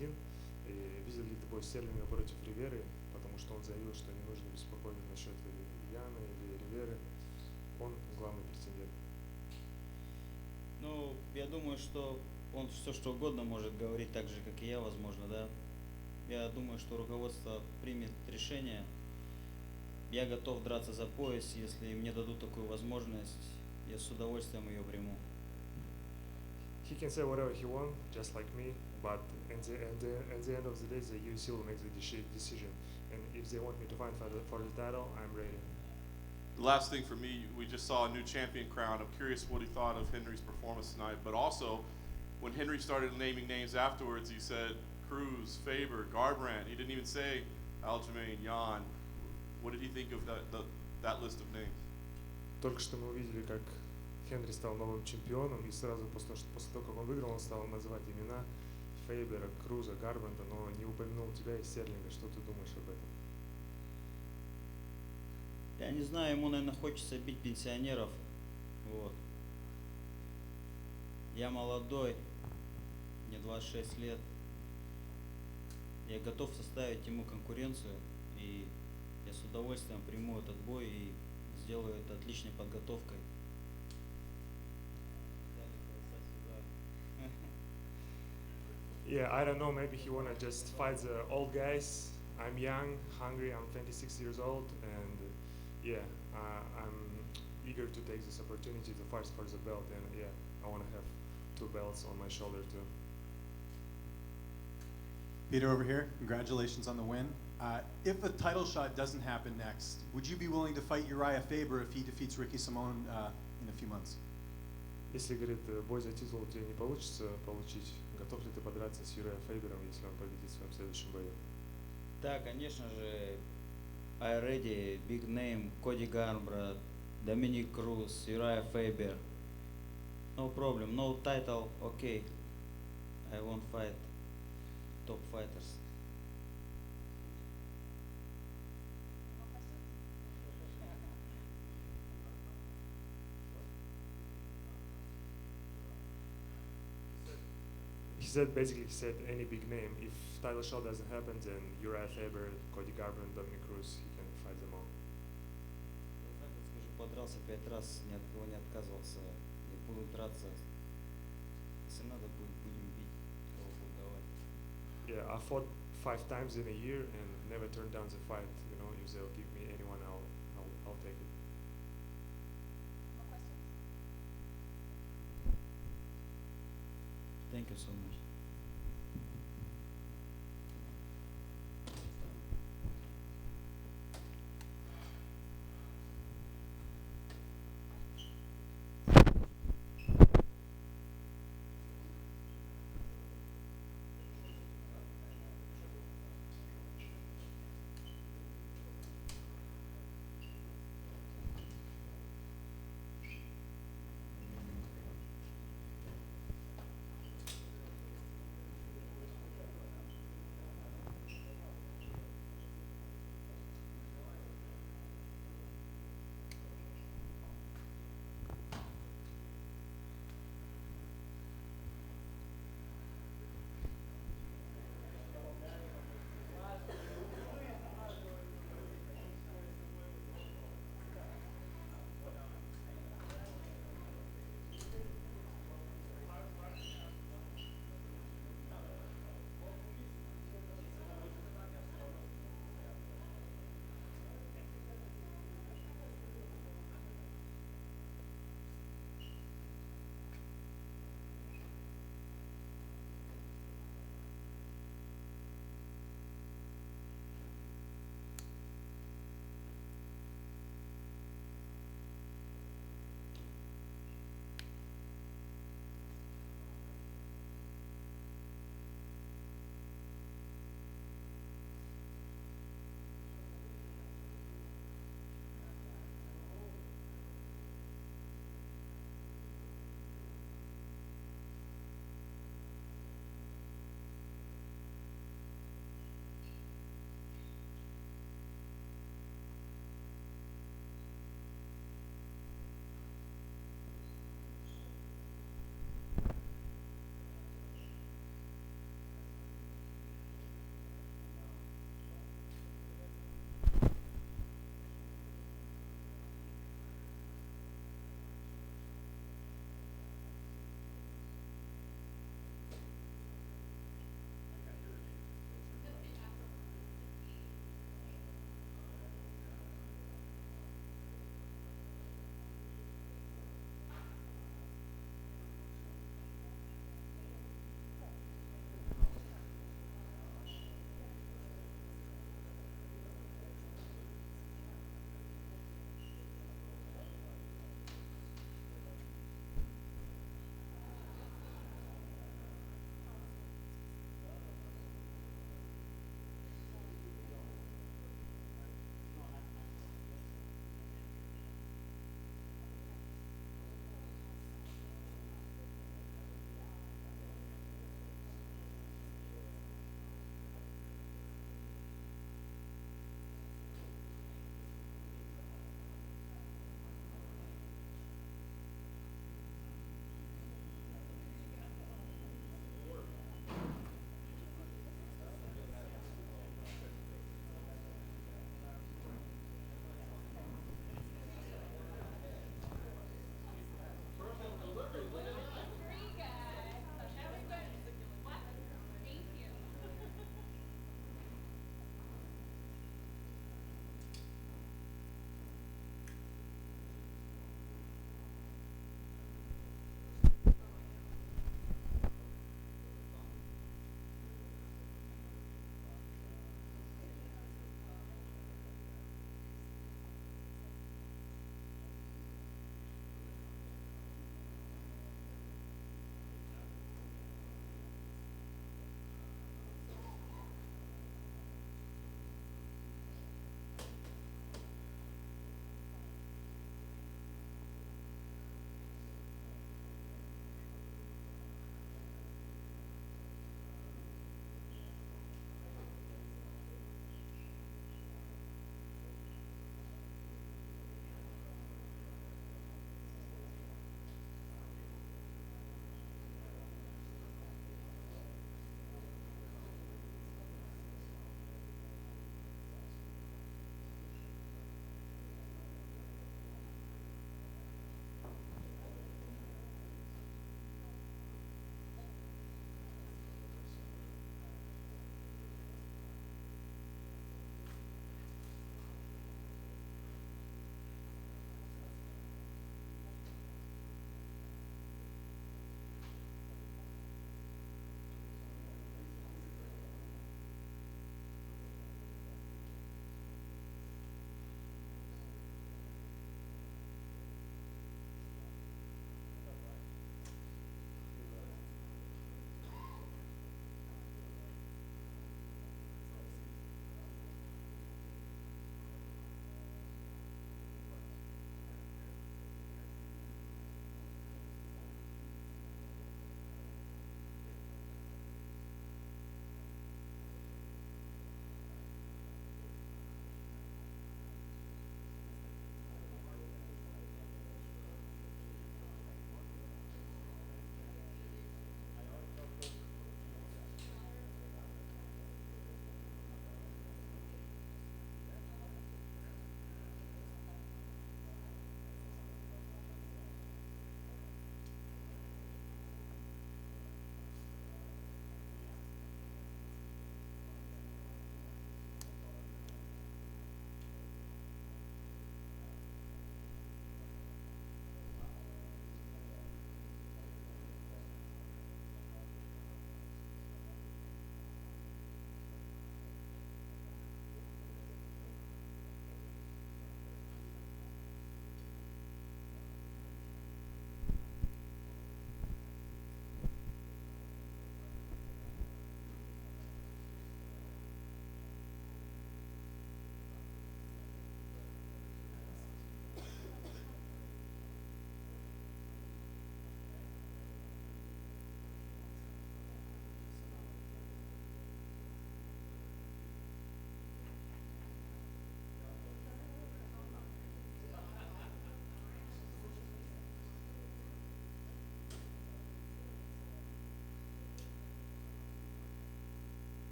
1. И видел ли ты бой Стерлинга против Риверы, потому что он заявил, что не нужно беспокоиться насчет Яна или Риверы. Он главный претендент. Ну, я думаю, что он все что угодно может говорить так же, как и я, возможно, да. Я думаю, что руководство примет решение. Я готов драться за пояс, если мне дадут такую возможность, я с удовольствием ее приму. He can say whatever he wants, just like me, but at the end of the day, the UFC will make the decision. And if they want me to fight for the title, I'm ready. The last thing for me, we just saw a new champion crowned. I'm curious what he thought of Henry's performance tonight, but also when Henry started naming names afterwards, he said Cruz, Faber, Garbrandt. He didn't even say Aljamain, Jan. What did he think of that list of names? Только что мы увидели, как Хенри стал новым чемпионом, и сразу после того, как он выиграл, он стал называть имена Фейбера, Круза, Гарбранта, но не упомянул тебя и Стерлинга. Что ты думаешь об этом? Я не знаю, ему, наверное, хочется бить пенсионеров. Вот. Я молодой, мне 26 лет. Я готов составить ему конкуренцию, и я с удовольствием приму этот бой и сделаю это отличной подготовкой. Yeah, I don't know, maybe he wanna just fight the old guys. I'm young, hungry, I'm 26 years old, and yeah, I'm eager to take this opportunity to fight for the belt, and yeah, I wanna have 2 belts on my shoulder too. Peter over here, congratulations on the win. If a title shot doesn't happen next, would you be willing to fight Uriah Faber if he defeats Ricky Simon in a few months? Если, говорит, бой за титул у тебя не получится получить, готов ли ты подраться с Юрием Фейбером, если он победит в своем следующем бою? Да, конечно же, I ready, big name, Cody Garbrandt, Dominic Cruz, Uriah Faber. No problem, no title, okay. I won't fight top fighters. He said any big name. If title shot doesn't happen, then Uriah Faber, Cody Garbrandt, Dominic Cruz, he can fight them all. Я так вот скажу, подрался 5 раз, ни от кого не отказывался. И буду драться. Если надо будет, будем бить, кого будет давать. Yeah, I fought 5 times in a year and never turned down the fight. You know, if they'll give me anyone, I'll take it. Thank you so much.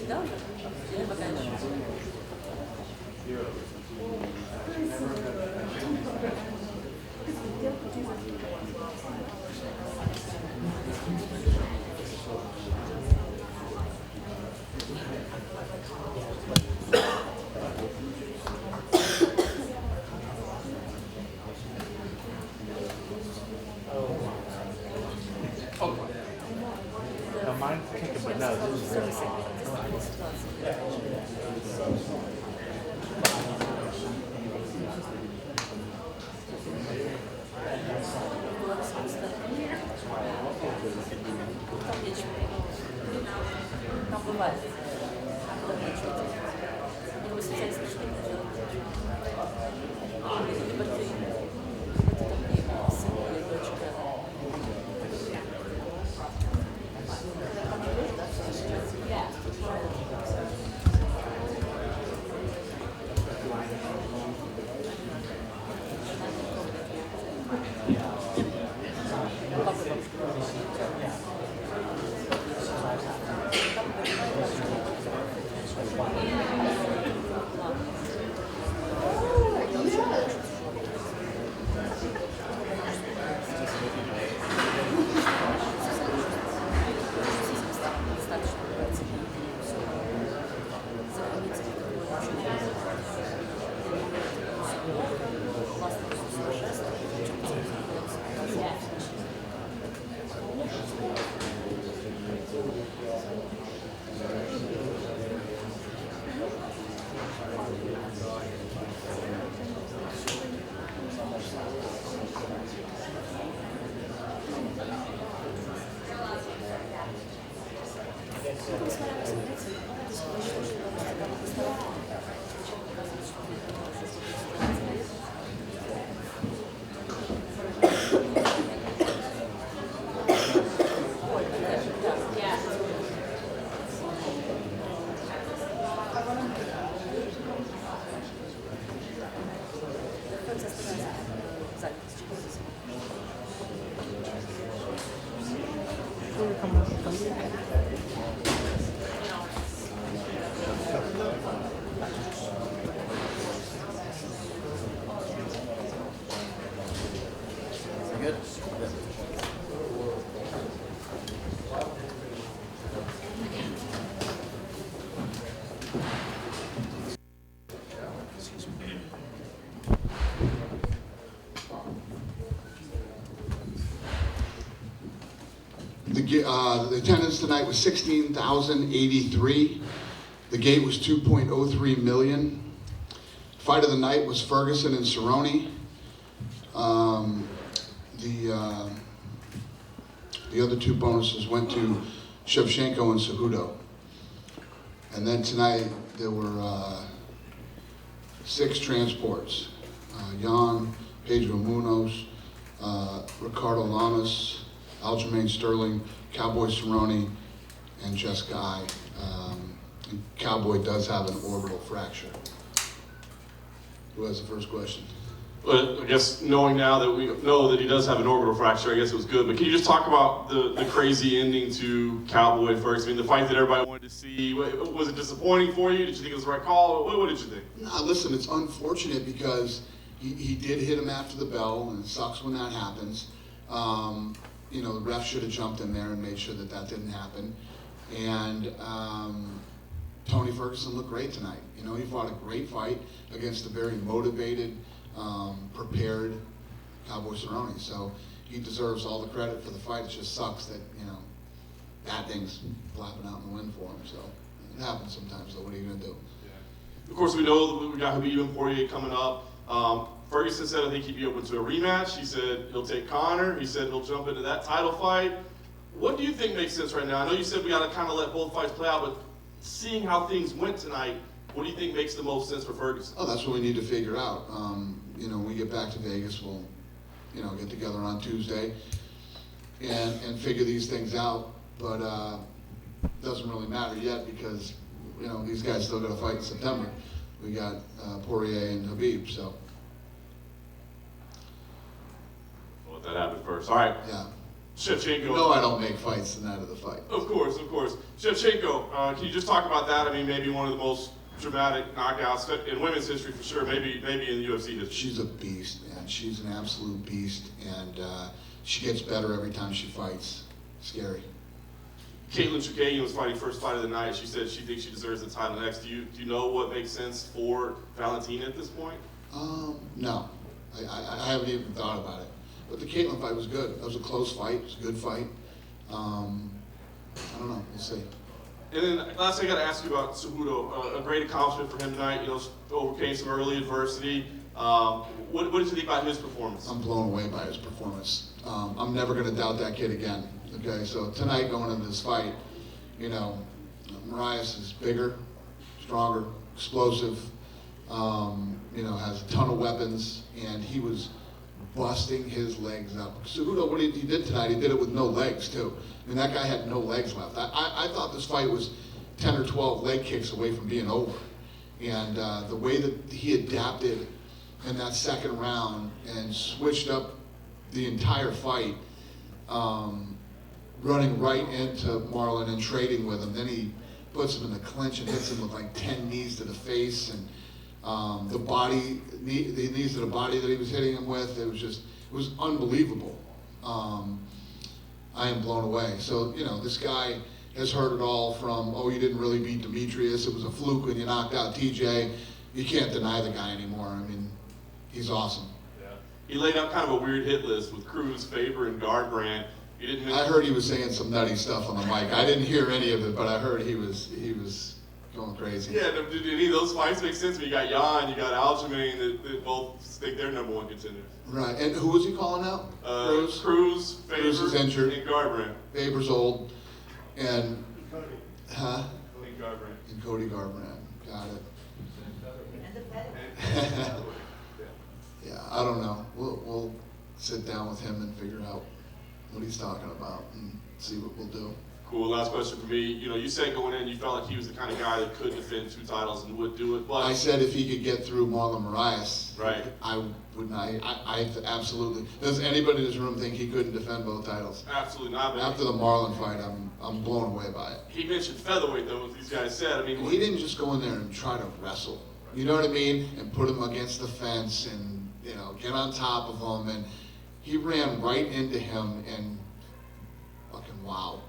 Да, уже? Или пока еще? No, mine's kicking, but no, this is really sick. Там бывает. Либо специалист что-то делает. Либо ты там не сын или дочка. The attendance tonight was 16,083. The gate was 2.03 million. Fight of the night was Ferguson and Cerrone. The other two bonuses went to Shevchenko and Cejudo. And then tonight there were 6 transports. Jan, Pedro Munoz, Ricardo Lamas, Aljamain Sterling, Cowboy Cerrone, and Jessica I. And Cowboy does have an orbital fracture. Who has the first question? But I guess knowing now that we know that he does have an orbital fracture, I guess it was good. But can you just talk about the crazy ending to Cowboy first? I mean, the fight that everybody wanted to see. Was it disappointing for you? Did you think it was the right call? What did you think? No, listen, it's unfortunate because he did hit him after the bell, and it sucks when that happens. You know, the ref should have jumped in there and made sure that that didn't happen. And Tony Ferguson looked great tonight. You know, he fought a great fight against a very motivated, prepared Cowboy Cerrone. So he deserves all the credit for the fight. It just sucks that, you know, bad things flapping out in the wind for him. So it happens sometimes, though. What are you going to do? Yeah. Of course, we know that we got Khabib and Poirier coming up. Ferguson said I think he'd be open to a rematch. He said he'll take Conor. He said he'll jump into that title fight. What do you think makes sense right now? I know you said we got to kind of let both fights play out, but seeing how things went tonight, what do you think makes the most sense for Ferguson? Oh, that's what we need to figure out. You know, when we get back to Vegas, we'll, you know, get together on Tuesday and figure these things out. But doesn't really matter yet because, you know, these guys still got to fight in September. We got Poirier and Khabib, so. We'll let that happen first. All right. Yeah. Shevchenko. No, I don't make fights the night of the fight. Of course, of course. Shevchenko, can you just talk about that? I mean, maybe one of the most dramatic knockouts in women's history for sure, maybe in UFC history. She's a beast, man. She's an absolute beast, and she gets better every time she fights. Scary. Caitlin Chookagian was fighting first fight of the night. She said she thinks she deserves the title next. Do you know what makes sense for Valentina at this point? No. I haven't even thought about it. But the Caitlin fight was good. That was a close fight. It was a good fight. I don't know. We'll see. And then last thing I got to ask you about Cejudo. A great accomplishment for him tonight. You know, overcame some early adversity. What did you think about his performance? I'm blown away by his performance. I'm never going to doubt that kid again. Okay, so tonight going into this fight, you know, Marias is bigger, stronger, explosive, you know, has a ton of weapons, and he was busting his legs up. Cejudo, what he did tonight, he did it with no legs too. I mean, that guy had no legs left. I thought this fight was 10 or 12 leg kicks away from being over. And the way that he adapted in that second round and switched up the entire fight, running right into Marlon and trading with him. Then he puts him in the clinch and hits him with like 10 knees to the face, and the knees to the body that he was hitting him with. It was unbelievable. I am blown away. So, you know, this guy has heard it all from, oh, you didn't really beat Demetrius, it was a fluke when you knocked out TJ. You can't deny the guy anymore. I mean, he's awesome. Yeah. He laid out kind of a weird hit list with Cruz, Faber, and Garbrandt. I heard he was saying some nutty stuff on the mic. I didn't hear any of it, but I heard he was going crazy. Yeah, did any of those fights make sense? When you got Jan, you got Aljamain, that both think they're number one contenders. Right, and who was he calling out? Cruz, Faber, Cruz is injured. and Garbrandt. Faber's old, and And Garbrandt. And Cody Garbrandt. Got it. Yeah, I don't know. We'll sit down with him and figure out what he's talking about and see what we'll do. Cool. Last question for me. You know, you said going in, you felt like he was the kind of guy that could defend 2 titles and would do it. But I said if he could get through Marlon Marias, right, I would not. I absolutely. Does anybody in this room think he couldn't defend both titles? Absolutely not. After the Marlon fight, I'm blown away by it. He mentioned featherweight though. What these guys said. I mean, he didn't just go in there and try to wrestle. You know what I mean? And put him against the fence and get on top of him, and he ran right into him and fucking wow.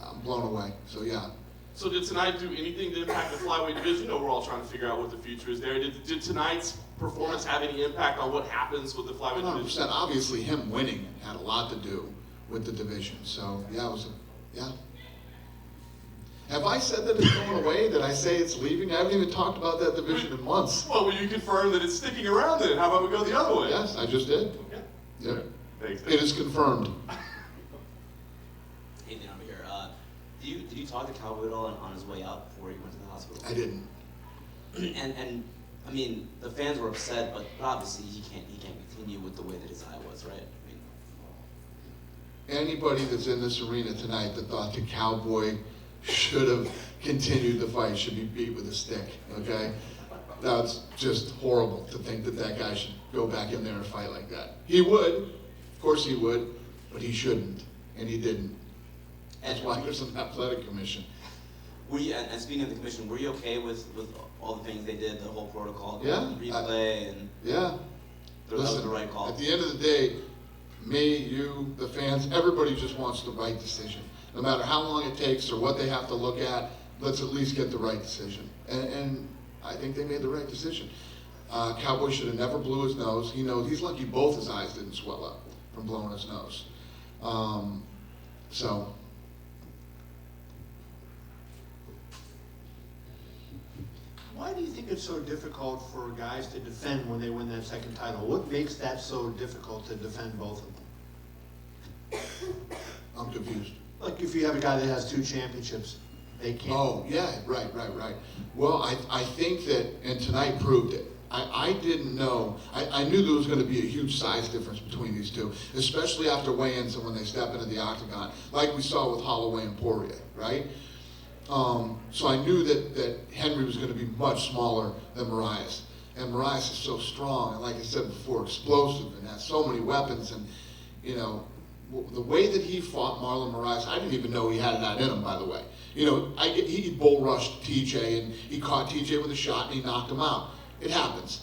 I'm blown away. So yeah. So did tonight do anything to impact the flyweight division? You know, we're all trying to figure out what the future is there. Did tonight's performance have any impact on what happens with the flyweight 100%. division? Obviously, him winning had a lot to do with the division. So yeah, it was yeah. Have I said that it's going away? Did I say it's leaving? I haven't even talked about that division in months. Well, will you confirm that it's sticking around then? How about we go the other way? Yes, I just did. Okay. Yeah. Thanks. It is confirmed. Hey, Dan, over here. Did you talk to Cowboy at all on his way out before he went to the hospital? I didn't. And I mean, the fans were upset, but obviously he can't continue with the way that his eye was, right? I mean, Anybody that's in this arena tonight that thought the Cowboy should have continued the fight should be beat with a stick, okay? That's just horrible to think that that guy should go back in there and fight like that. He would, of course he would, but he shouldn't, and he didn't. That's why there's an athletic commission. Were you, and speaking of the commission, were you okay with all the things they did, the whole protocol, Yeah, replay, and yeah. that was Listen, the right call? at the end of the day, me, you, the fans, everybody just wants the right decision. No matter how long it takes or what they have to look at, let's at least get the right decision. And I think they made the right decision. Cowboy should have never blew his nose. He knows, he's lucky both his eyes didn't swell up from blowing his nose. So. Why do you think it's so difficult for guys to defend when they win that second title? What makes that so difficult to defend both of them? I'm confused. Like if you have a guy that has 2 championships, they can't. Oh, yeah, right. Well, I think that, and tonight proved it. I didn't know, I knew there was going to be a huge size difference between these two, especially after weigh-ins and when they step into the octagon, like we saw with Holloway and Poirier, right? So I knew that Henry was going to be much smaller than Marias. And Marias is so strong, and like I said before, explosive, and has so many weapons, and, the way that he fought Marlon Moraes, I didn't even know he had that in him, by the way. You know, he bull rushed TJ, and he caught TJ with a shot, and he knocked him out. It happens.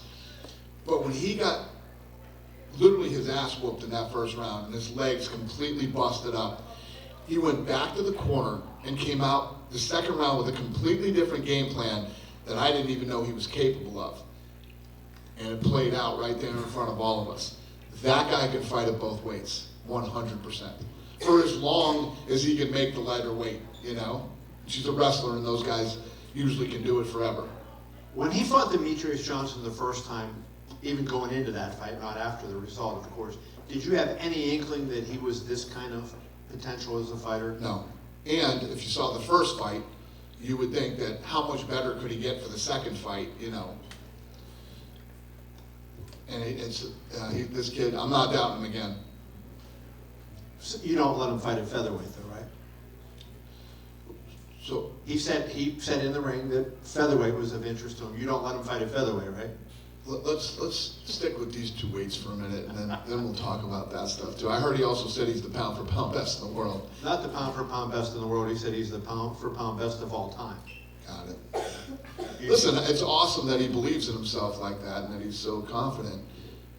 But when he got literally his ass whooped in that first round, and his legs completely busted up, he went back to the corner and came out the second round with a completely different game plan that I didn't even know he was capable of. And it played out right there in front of all of us. That guy can fight at both weights, 100%. For as long as he can make the lighter weight, you know? She's a wrestler, and those guys usually can do it forever. When he fought Demetrius Johnson the first time, even going into that fight, not after the result, of course, did you have any inkling that he was this kind of potential as a fighter? No. And if you saw the first fight, you would think that how much better could he get for the second fight, you know? And this kid, I'm not doubting him again. So you don't let him fight at featherweight, though, right? So He said in the ring that featherweight was of interest to him. You don't let him fight at featherweight, right? let's stick with these two weights for a minute, and then we'll talk about that stuff too. I heard he also said he's the pound for pound best in the world. Not the pound for pound best in the world. He said he's the pound for pound best of all time. Got it. Listen, it's awesome that he believes in himself like that and that he's so confident.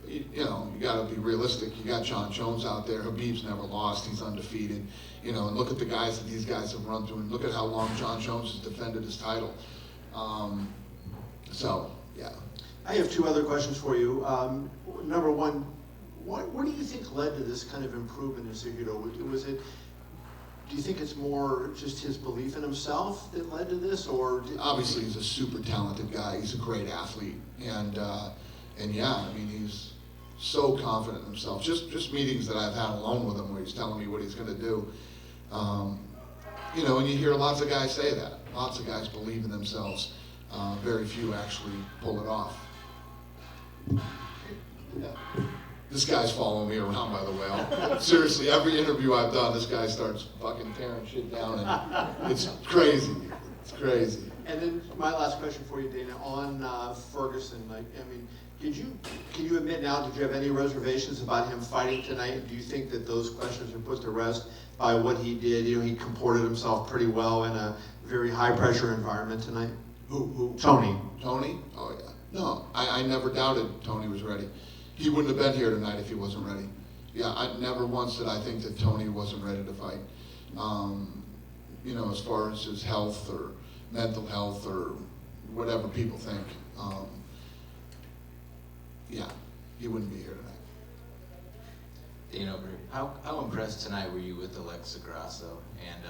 You know, you got to be realistic. You got John Jones out there. Habib's never lost. He's undefeated. You know, and look at the guys that these guys have run through, and look at how long John Jones has defended his title. So, yeah. I have two other questions for you. Number one, what do you think led to this kind of improvement in Cejudo? Do you think it's more just his belief in himself that led to this, or? Obviously, he's a super talented guy. He's a great athlete, and yeah, I mean, he's so confident in himself. Just meetings that I've had alone with him, where he's telling me what he's going to do. You know, and you hear lots of guys say that. Lots of guys believe in themselves. Very few actually pull it off. Yeah. This guy's following me around, by the way. Seriously, every interview I've done, this guy starts fucking tearing shit down, and it's crazy. It's crazy. And then my last question for you, Dana, on Ferguson. Can you admit now, did you have any reservations about him fighting tonight? Do you think that those questions are put to rest by what he did? You know, he comported himself pretty well in a very high pressure environment tonight. Who? Tony. Tony? Oh yeah. No, I never doubted Tony was ready. He wouldn't have been here tonight if he wasn't ready. Yeah, I never once did I think that Tony wasn't ready to fight. You know, as far as his health or mental health or whatever people think. Yeah, he wouldn't be here tonight. Dana, how impressed tonight were you with Alexa Grasso? And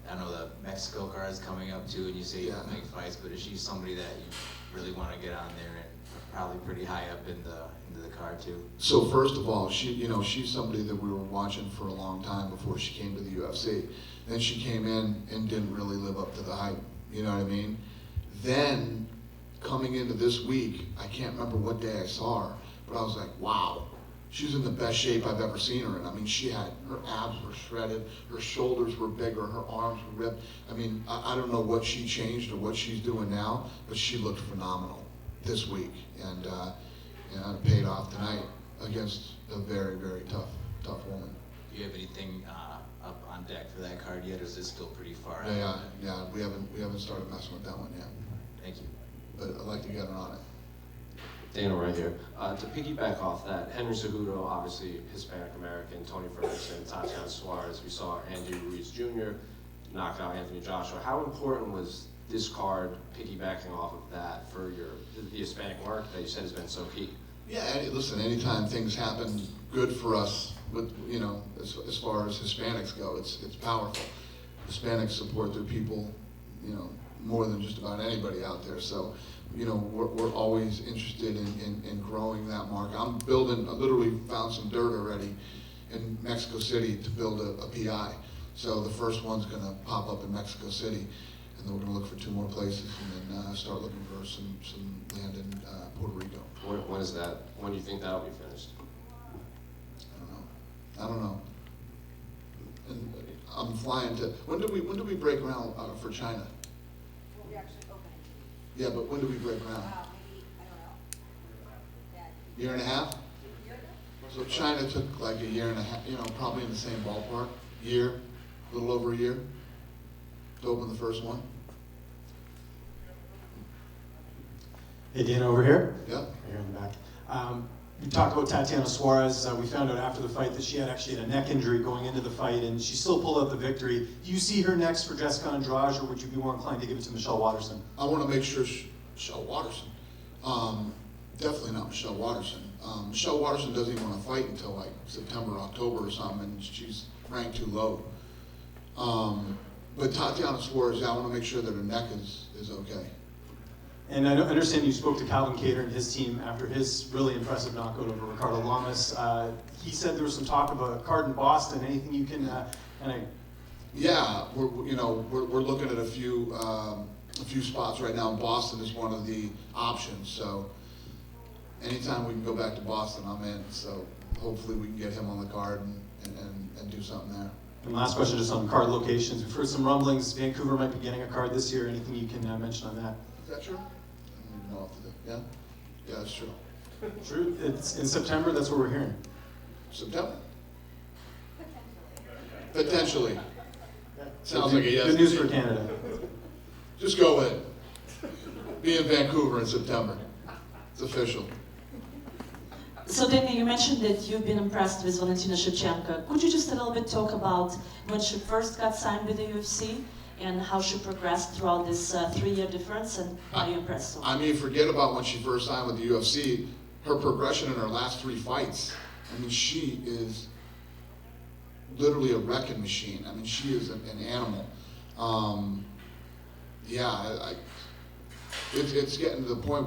I know the Mexico card is coming up too, and you say you don't make fights, but is she somebody that you really want to get on there and probably pretty high up into the card too? So first of all, she's somebody that we were watching for a long time before she came to the UFC. Then she came in and didn't really live up to the hype. You know what I mean? Then coming into this week, I can't remember what day I saw her, but I was like, wow, she's in the best shape I've ever seen her in. I mean, her abs were shredded, her shoulders were bigger, her arms were ripped. I mean, I don't know what she changed or what she's doing now, but she looked phenomenal this week, and it paid off tonight against a very, very tough woman. Do you have anything up on deck for that card yet, or is it still pretty far Yeah, out? yeah, we haven't started messing with that one yet, Thank you. but I'd like to get her on it. Dana right here. To piggyback off that, Henry Cejudo, obviously Hispanic American, Tony Ferguson, Tatiana Suarez, we saw Andy Ruiz Jr. knock out Anthony Joshua. How important was this card piggybacking off of that for the Hispanic market that you said has been so key? Yeah, listen, anytime things happen good for us, with, you know, as far as Hispanics go, it's powerful. Hispanics support their people, you know, more than just about anybody out there. So, you know, we're always interested in growing that market. I literally found some dirt already in Mexico City to build a PI. So the first one's gonna pop up in Mexico City, and then we're gonna look for 2 more places, and then start looking for some land in Puerto Rico. When is that? When do you think that'll be finished? I don't know. And I'm flying to. When do we break ground for China? Well, we actually open it. Yeah, but when do we break ground? Maybe, I don't know. Year and a half? So China took like a year and a half, probably in the same ballpark, a little over a year, to open the first one. Hey, Dana, over here. Yeah. Right here in the back. We talked about Tatiana Suarez. We found out after the fight that she had actually had a neck injury going into the fight, and she still pulled out the victory. Do you see her next for Jessica Andrade, or would you be more inclined to give it to Michelle Waterson? I want to make sure Michelle Waterson. Definitely not Michelle Waterson. Michelle Waterson doesn't even want to fight until like September, October or something, and she's ranked too low. But Tatiana Suarez, I want to make sure that her neck is okay. And I understand you spoke to Calvin Kattar and his team after his really impressive knockout over Ricardo Lamas. He said there was some talk about a card in Boston. Anything you can Yeah, we're looking at a few spots right now. Boston is one of the options. So anytime we can go back to Boston, I'm in. So hopefully we can get him on the card and do something there. And last question, just on card locations. We've heard some rumblings. Vancouver might be getting a card this year. Anything you can mention on that? Is that true? I don't even know what to do. Yeah? Yeah, that's true. True. It's in September. That's what we're hearing. September? Potentially. Sounds like a yes. Good news for Canada. Just go with it. Be in Vancouver in September. It's official. So Danny, you mentioned that you've been impressed with Valentina Shevchenko. Could you just a little bit talk about when she first got signed with the UFC and how she progressed throughout this 3-year difference, and how you impressed her? I mean, forget about when she first signed with the UFC. Her progression in her last 3 fights. I mean, she is literally a wrecking machine. I mean, she is an animal. It's getting to the point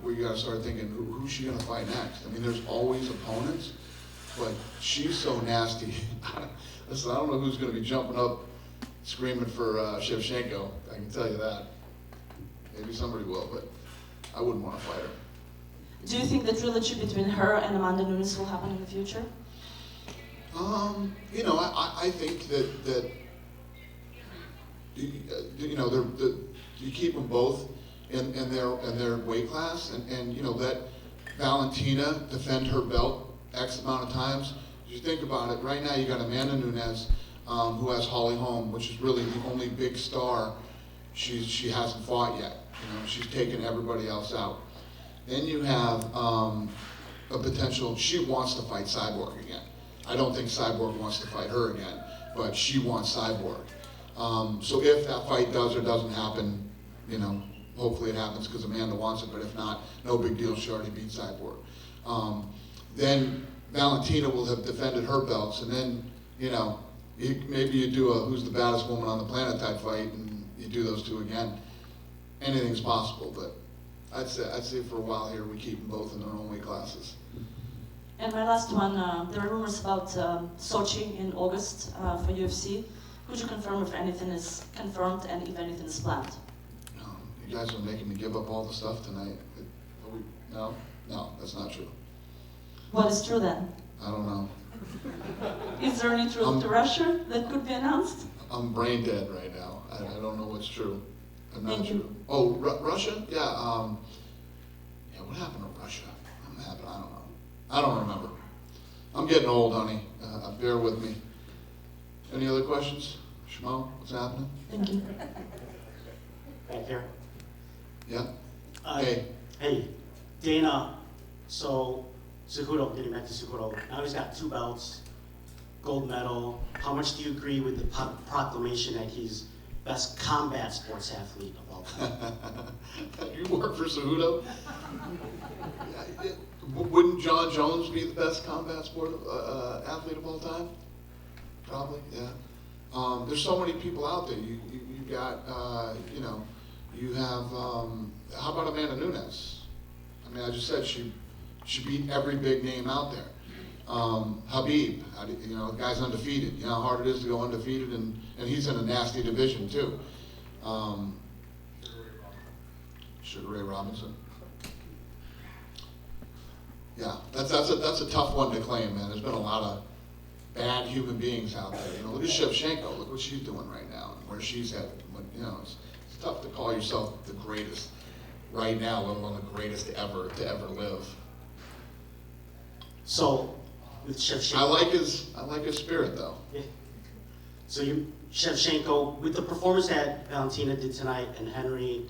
where you got to start thinking, who's she going to fight next? I mean, there's always opponents, but she's so nasty. Listen, I don't know who's going to be jumping up, screaming for Shevchenko. I can tell you that. Maybe somebody will, but I wouldn't want to fight her. Do you think the trilogy between her and Amanda Nunes will happen in the future? I think that you keep them both in their weight class, and let Valentina defend her belt X amount of times. If you think about it, right now you got Amanda Nunes, who has Holly Holm, which is really the only big star she hasn't fought yet. She's taken everybody else out. Then you have a potential. She wants to fight Cyborg again. I don't think Cyborg wants to fight her again, but she wants Cyborg. So if that fight does or doesn't happen, hopefully it happens because Amanda wants it, but if not, no big deal, she already beat Cyborg. Then Valentina will have defended her belts, and then, maybe you do a who's the baddest woman on the planet type fight, and you do those two again. Anything's possible, but I'd say for a while here we keep them both in their own weight classes. And my last one, there are rumors about Sochi in August for UFC. Could you confirm if anything is confirmed and if anything is planned? You guys are making me give up all the stuff tonight. No, that's not true. What is true then? I don't know. Is there any truth to Russia that could be announced? I'm brain dead right now. I don't know what's true. I'm not Thank true. you. Oh, Russia? Yeah. What happened to Russia? What happened? I don't know. I don't remember. I'm getting old, honey. Bear with me. Any other questions? Shmo, what's happening? Thank you. Back here. Yeah? Hey, Dana, so Cejudo, getting back to Cejudo, now he's got 2 belts, gold medal. How much do you agree with the proclamation that he's best combat sports athlete of all time? You work for Cejudo? Wouldn't John Jones be the best combat sport athlete of all time? Probably, yeah. There's so many people out there. You got, you have, how about Amanda Nunes? I mean, I just said she beat every big name out there. Habib, the guy's undefeated. You know how hard it is to go undefeated, and he's in a nasty division too. Sugar Ray Robinson. Yeah, that's a tough one to claim, man. There's been a lot of bad human beings out there. Look at Shevchenko. Look what she's doing right now, and where she's headed. It's tough to call yourself the greatest right now, let alone the greatest to ever live. So with Shevchenko. I like his spirit though. Yeah. So Shevchenko, with the performance that Valentina did tonight and Henry,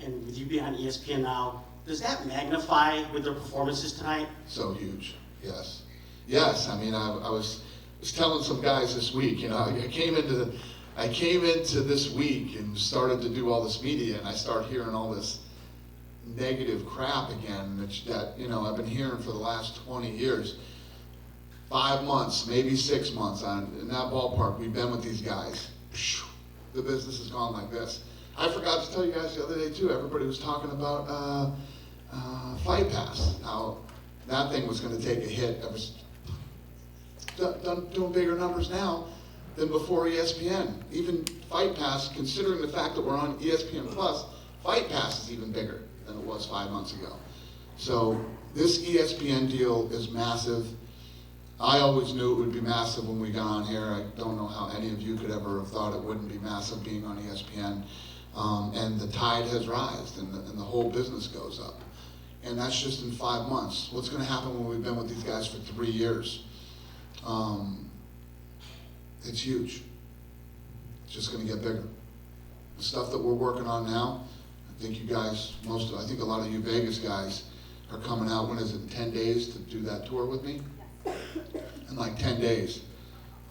and with you being on ESPN now, does that magnify with their performances tonight? So huge, yes. Yes, I mean, I was telling some guys this week, you know, I came into this week and started to do all this media, and I start hearing all this negative crap again that you know, I've been hearing for the last 20 years. 5 months, maybe 6 months in that ballpark, we've been with these guys. The business has gone like this. I forgot to tell you guys the other day too, everybody was talking about Fight Pass, how that thing was going to take a hit. It was doing bigger numbers now than before ESPN. Even Fight Pass, considering the fact that we're on ESPN Plus, Fight Pass is even bigger than it was 5 months ago. So this ESPN deal is massive. I always knew it would be massive when we got on here. I don't know how any of you could ever have thought it wouldn't be massive being on ESPN. And the tide has risen and the whole business goes up. And that's just in 5 months. What's going to happen when we've been with these guys for 3 years? It's huge. It's just going to get bigger. The stuff that we're working on now, I think you guys, I think a lot of you Vegas guys are coming out, when is it, in 10 days to do that tour with me? In like 10 days,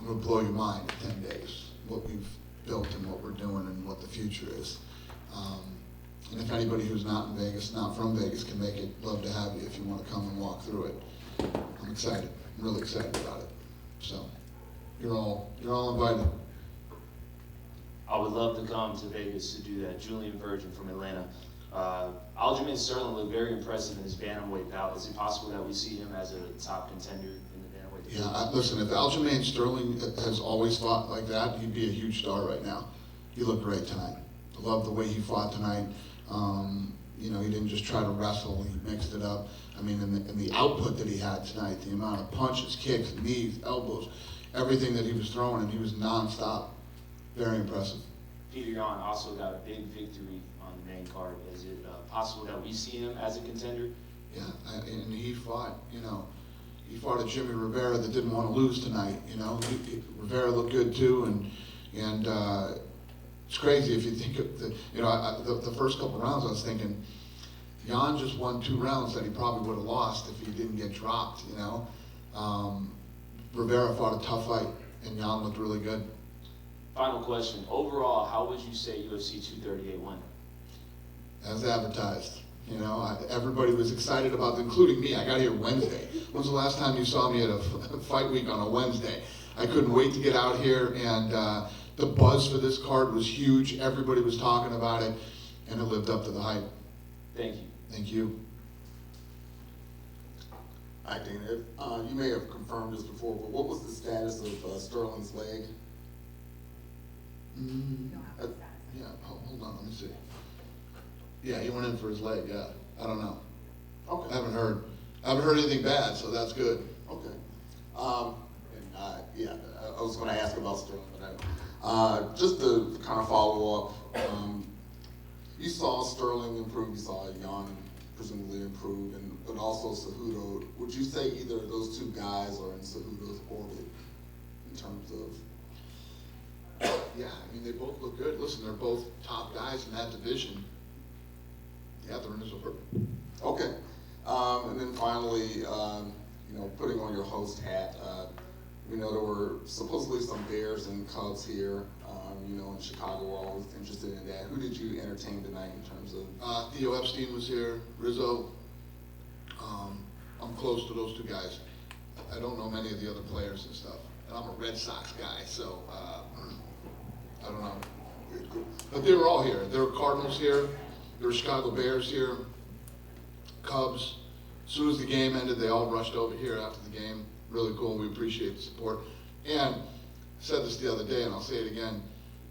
I'm going to blow your mind in 10 days, what we've built and what we're doing and what the future is. And if anybody who's not in Vegas, not from Vegas, can make it, love to have you if you want to come and walk through it. I'm excited. I'm really excited about it. So you're all invited. I would love to come to Vegas to do that. Julian Virgin from Atlanta. Aljamain Sterling looked very impressive in his bantamweight bout. Is it possible that we see him as a top contender in the bantamweight division? Yeah, listen, if Aljamain Sterling has always fought like that, he'd be a huge star right now. He looked great tonight. I love the way he fought tonight. You know, he didn't just try to wrestle, he mixed it up. I mean, in the output that he had tonight, the amount of punches, kicks, knees, elbows, everything that he was throwing, and he was nonstop. Very impressive. Peter Yan also got a big victory on the main card. Is it possible that we see him as a contender? Yeah, and he fought, you know, he fought a Jimmy Rivera that didn't want to lose tonight, you know. Rivera looked good too, and it's crazy if you think of the, you know, the first couple rounds I was thinking, Yan just won 2 rounds that he probably would have lost if he didn't get dropped, you know. Rivera fought a tough fight, and Yan looked really good. Final question. Overall, how would you say UFC 238 went? As advertised. You know, everybody was excited about it, including me. I got here Wednesday. When's the last time you saw me at a fight week on a Wednesday? I couldn't wait to get out here, and the buzz for this card was huge. Everybody was talking about it, and it lived up to the hype. Thank you. Thank you. Hi, Dana. You may have confirmed this before, but what was the status of Sterling's leg? Yeah, hold on, let me see. Yeah, he went in for his leg, yeah. I don't know. Okay. I haven't heard anything bad, so that's good. Okay. Yeah, I was going to ask about Sterling, but just to kind of follow up, you saw Sterling improve, you saw Yan presumably improve, but also Cejudo. Would you say either of those two guys are in Cejudo's orbit in terms of? Yeah, I mean, they both look good. Listen, they're both top guys in that division. Yeah, they're in his orbit. Okay. And then finally, you know, putting on your host hat, we know there were supposedly some Bears and Cubs here. You know, in Chicago, we're always interested in that. Who did you entertain tonight in terms of? Theo Epstein was here, Rizzo. I'm close to those two guys. I don't know many of the other players and stuff. And I'm a Red Sox guy, so I don't know. But they were all here. There were Cardinals here. There were Chicago Bears here. Cubs. As soon as the game ended, they all rushed over here after the game. Really cool. We appreciate the support. And I said this the other day, and I'll say it again.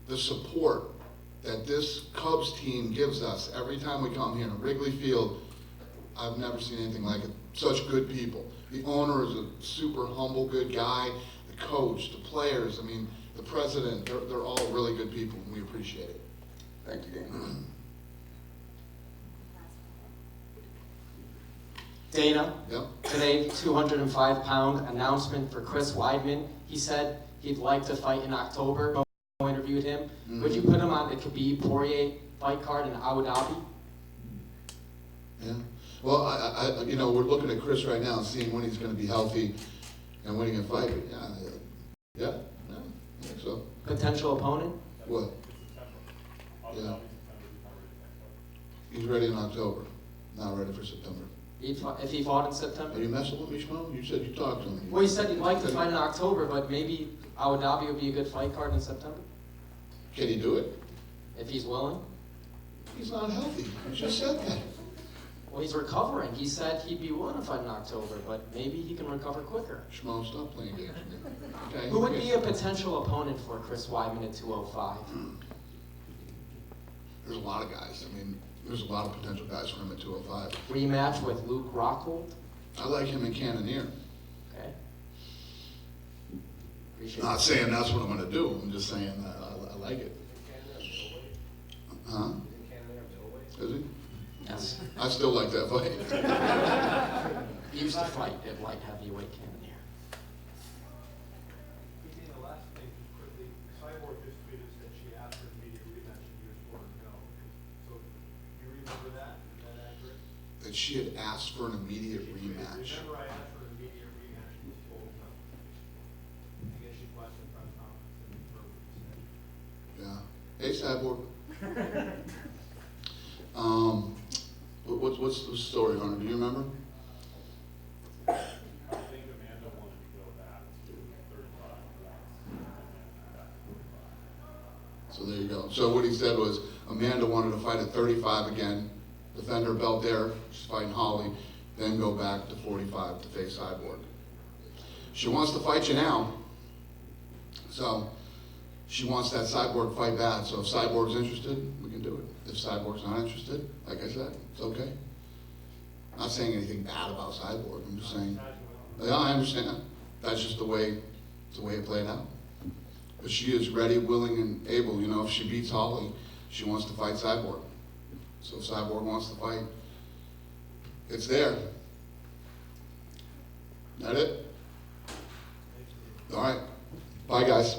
The support that this Cubs team gives us every time we come here in Wrigley Field, I've never seen anything like it. Such good people. The owner is a super humble, good guy. The coach, the players, I mean, the president, they're all really good people, and we appreciate it. Thank you, Dan. Dana, Yep. today, 205-pound announcement for Chris Weidman. He said he'd like to fight in October. I interviewed him. Would you put him on the Khabib-Poirier fight card in Abu Dhabi? Yeah. Well, I you know, we're looking at Chris right now and seeing when he's going to be healthy and when he can fight. Yeah, I think so. Potential opponent? What? Yeah. He's ready in October, not ready for September. If he fought in September? Are you messing with me, Shmo? You said you talked to him. Well, he said he'd like to fight in October, but maybe Abu Dhabi would be a good fight card in September? Can he do it? If he's willing? He's not healthy. You just said that. Well, he's recovering. He said he'd be willing to fight in October, but maybe he can recover quicker. Shmo, stop playing games. Okay. Who would be a potential opponent for Chris Weidman at 205? There's a lot of guys. I mean, there's a lot of potential guys for him at 205. Rematch with Luke Rockhold? I like him in Cannoneer. Okay. Appreciate Not it. saying that's what I'm going to do. I'm just saying that I like it. Huh? Is he? Yes. I still like that fight. He used to fight at light heavyweight Cannoneer. The last thing, quickly, Cyborg just tweeted that she asked for an immediate rematch and you just told her no. So, you remember that? Is that accurate? That she had asked for an immediate rematch. Remember I asked for an immediate rematch and you was told no. I guess she questioned the press conference and heard what you said. Yeah. Hey, Cyborg. What's the story, Hunter? Do you remember? I think Amanda wanted to go back to 35 once. So there you go. So what he said was Amanda wanted to fight at 35 again, defend her belt there, she's fighting Holly, then go back to 45 to face Cyborg. She wants to fight you now. So she wants that Cyborg fight bad. So if Cyborg's interested, we can do it. If Cyborg's not interested, like I said, it's okay. I'm not saying anything bad about Cyborg. I'm just saying, yeah, I understand. That's just the way it played out. But she is ready, willing, and able. You know, if she beats Holly, she wants to fight Cyborg. So if Cyborg wants to fight, it's there. That it? All right. Bye, guys.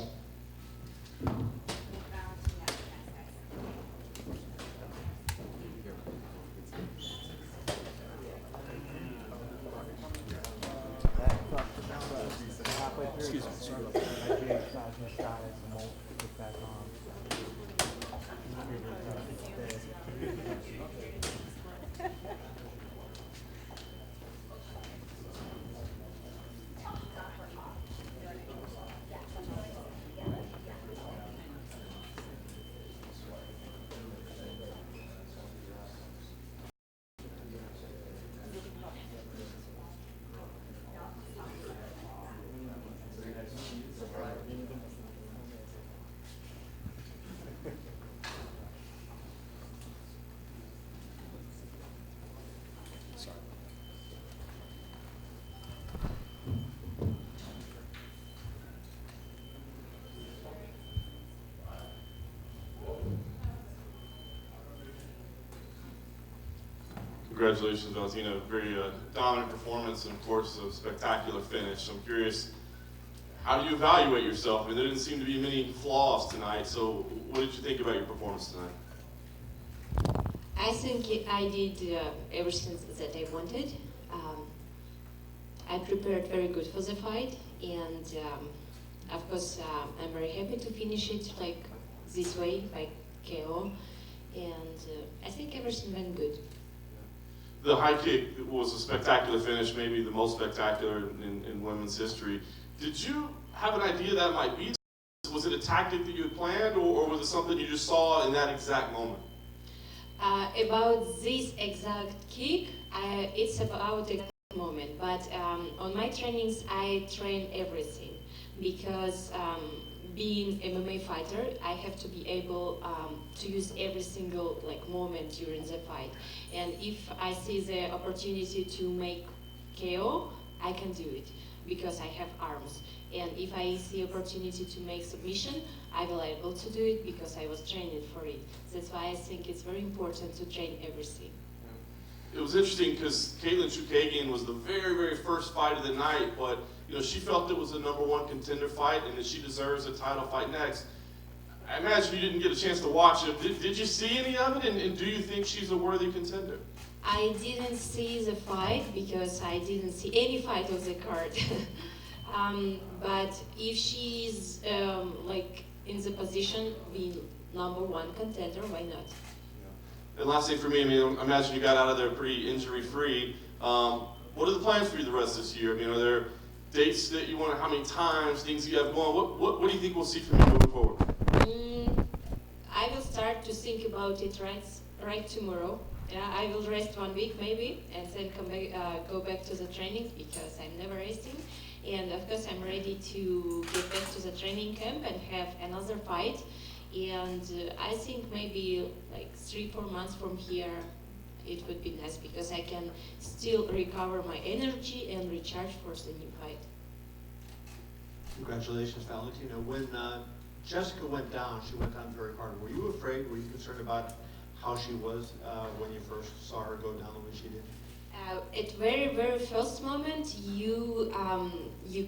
Excuse me, sorry about that. Congratulations, Valentina. Very dominant performance and, of course, a spectacular finish. I'm curious, how do you evaluate yourself? I mean, there didn't seem to be many flaws tonight, so what did you think about your performance tonight? I think I did everything that I wanted. I prepared very good for the fight, and of course, I'm very happy to finish it like this way, by KO, and I think everything went good. The high kick was a spectacular finish, maybe the most spectacular in women's history. Did you have an idea that might be? Was it a tactic that you had planned, or was it something you just saw in that exact moment? About this exact kick, it's about a moment, but on my trainings I train everything, because being MMA fighter, I have to be able to use every single moment during the fight. And if I see the opportunity to make KO, I can do it because I have arms. And if I see opportunity to make submission, I will be able to do it because I was training for it. That's why I think it's very important to train everything. it was interesting because Caitlin Chukagian was the very, very first fight of the night, but she felt it was a #1 contender fight and that she deserves a title fight next. I imagine you didn't get a chance to watch it. Did you see any of it, and do you think she's a worthy contender? I didn't see the fight because I didn't see any fight of the card. But if she's like in the position being #1 contender, why not? And last thing for me, I imagine you got out of there pretty injury-free. What are the plans for you the rest of this year? Are there dates that you want, how many times, things you have going? What do you think we'll see from you moving forward? I will start to think about it right tomorrow. Yeah, I will rest 1 week maybe, and then go back to the trainings because I'm never resting. And of course, I'm ready to get back to the training camp and have another fight. And I think maybe like 3-4 months from here, it would be nice because I can still recover my energy and recharge for the new fight. Congratulations, Valentina. When Jessica went down, she went down very hard. Were you afraid? Were you concerned about how she was when you first saw her go down the way she did? At very first moment, you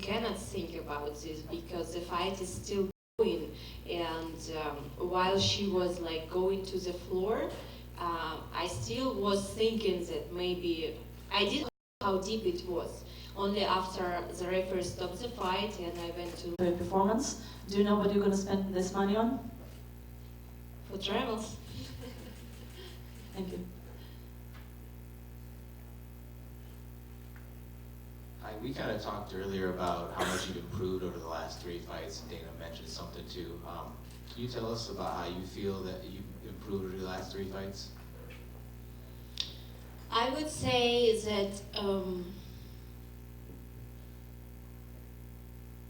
cannot think about this because the fight is still going, and while she was like going to the floor, I still was thinking that maybe I didn't know how deep it was. Only after the referee stopped the fight and I went to For your performance, do you know what you're going to spend this money on? for travels. Thank you. Hi, we kind of talked earlier about how much you've improved over the last 3 fights. Dana mentioned something too. Can you tell us about how you feel that you've improved over the last 3 fights? I would say that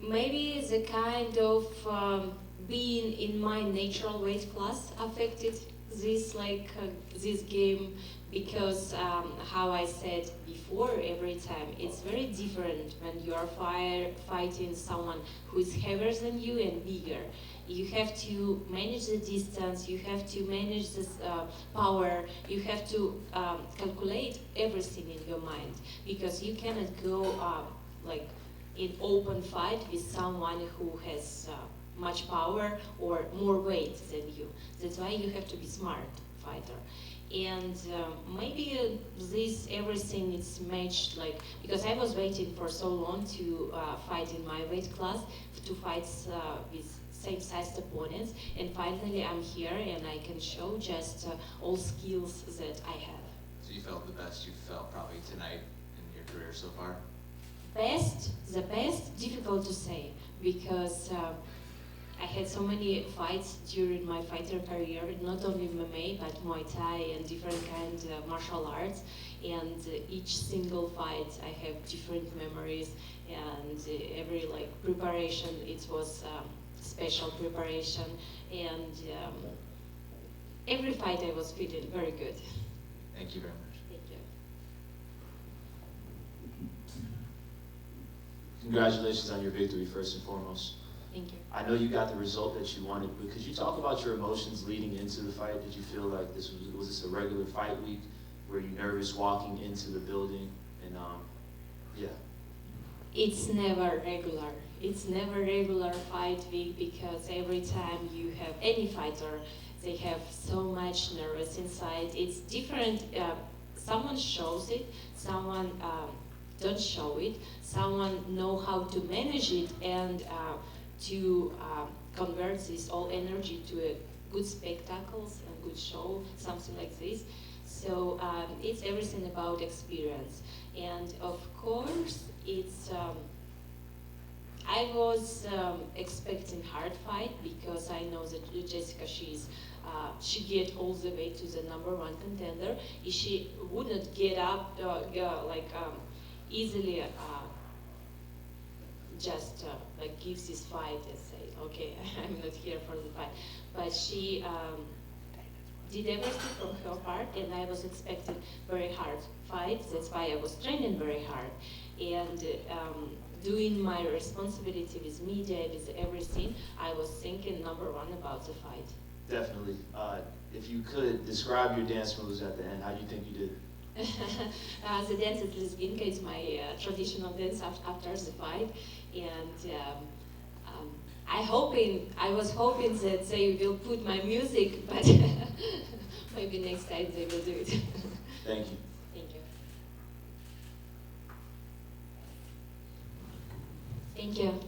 maybe the kind of being in my natural weight class affected this this game because how I said before, every time it's very different when you are fighting someone who is heavier than you and bigger. You have to manage the distance, you have to manage this power, you have to calculate everything in your mind because you cannot go like in open fight with someone who has much power or more weight than you. That's why you have to be smart fighter. And maybe this everything is matched, like because I was waiting for so long to fight in my weight class, to fight with same-sized opponents, and finally I'm here and I can show just all skills that I have. So you felt the best you've felt probably tonight in your career so far? The best, difficult to say because I had so many fights during my fighter career, not only MMA, but Muay Thai and different kinds of martial arts. And each single fight, I have different memories, and every preparation, it was special preparation. And every fight, I was feeling very good. Thank you very much. Thank you. Congratulations on your victory, first and foremost. Thank you. I know you got the result that you wanted, but could you talk about your emotions leading into the fight? Did you feel like this was this a regular fight week? Were you nervous walking into the building? And yeah. It's never regular. It's never regular fight week because every time you have any fighter, they have so much nervous inside. It's different. Someone shows it, someone don't show it. Someone know how to manage it and to convert this all energy to a good spectacles and good show, something like this. So it's everything about experience. And of course, it's, I was expecting hard fight because I know that Jessica, she get all the way to the #1 contender. If she wouldn't get up easily, just gives this fight and say, okay, I'm not here for the fight. But she did everything from her part, and I was expecting very hard fight. That's why I was training very hard. And doing my responsibility with media, with everything, I was thinking #1 about the fight. Definitely. If you could describe your dance moves at the end, how do you think you did? The dance at Lesbinka is my traditional dance after the fight, and I was hoping that they will put my music, but maybe next time they will do it. Thank you. Thank you. Thank you.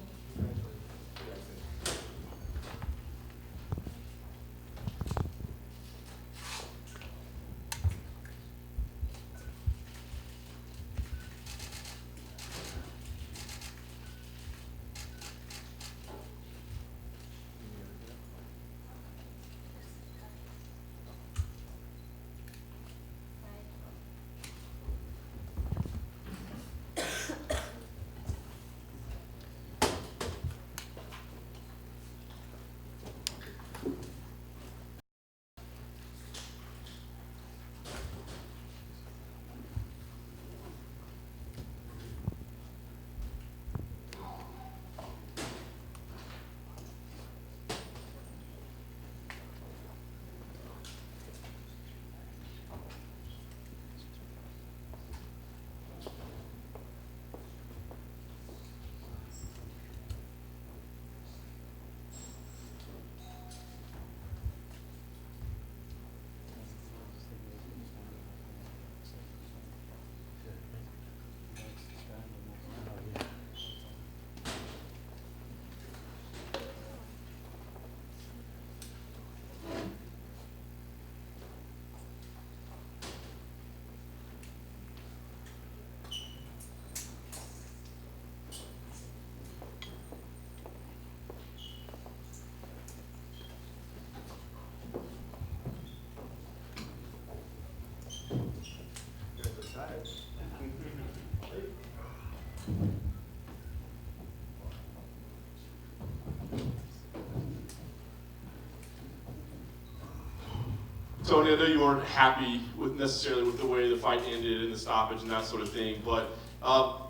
Tony, I know you weren't happy necessarily with the way the fight ended and the stoppage and that sort of thing, but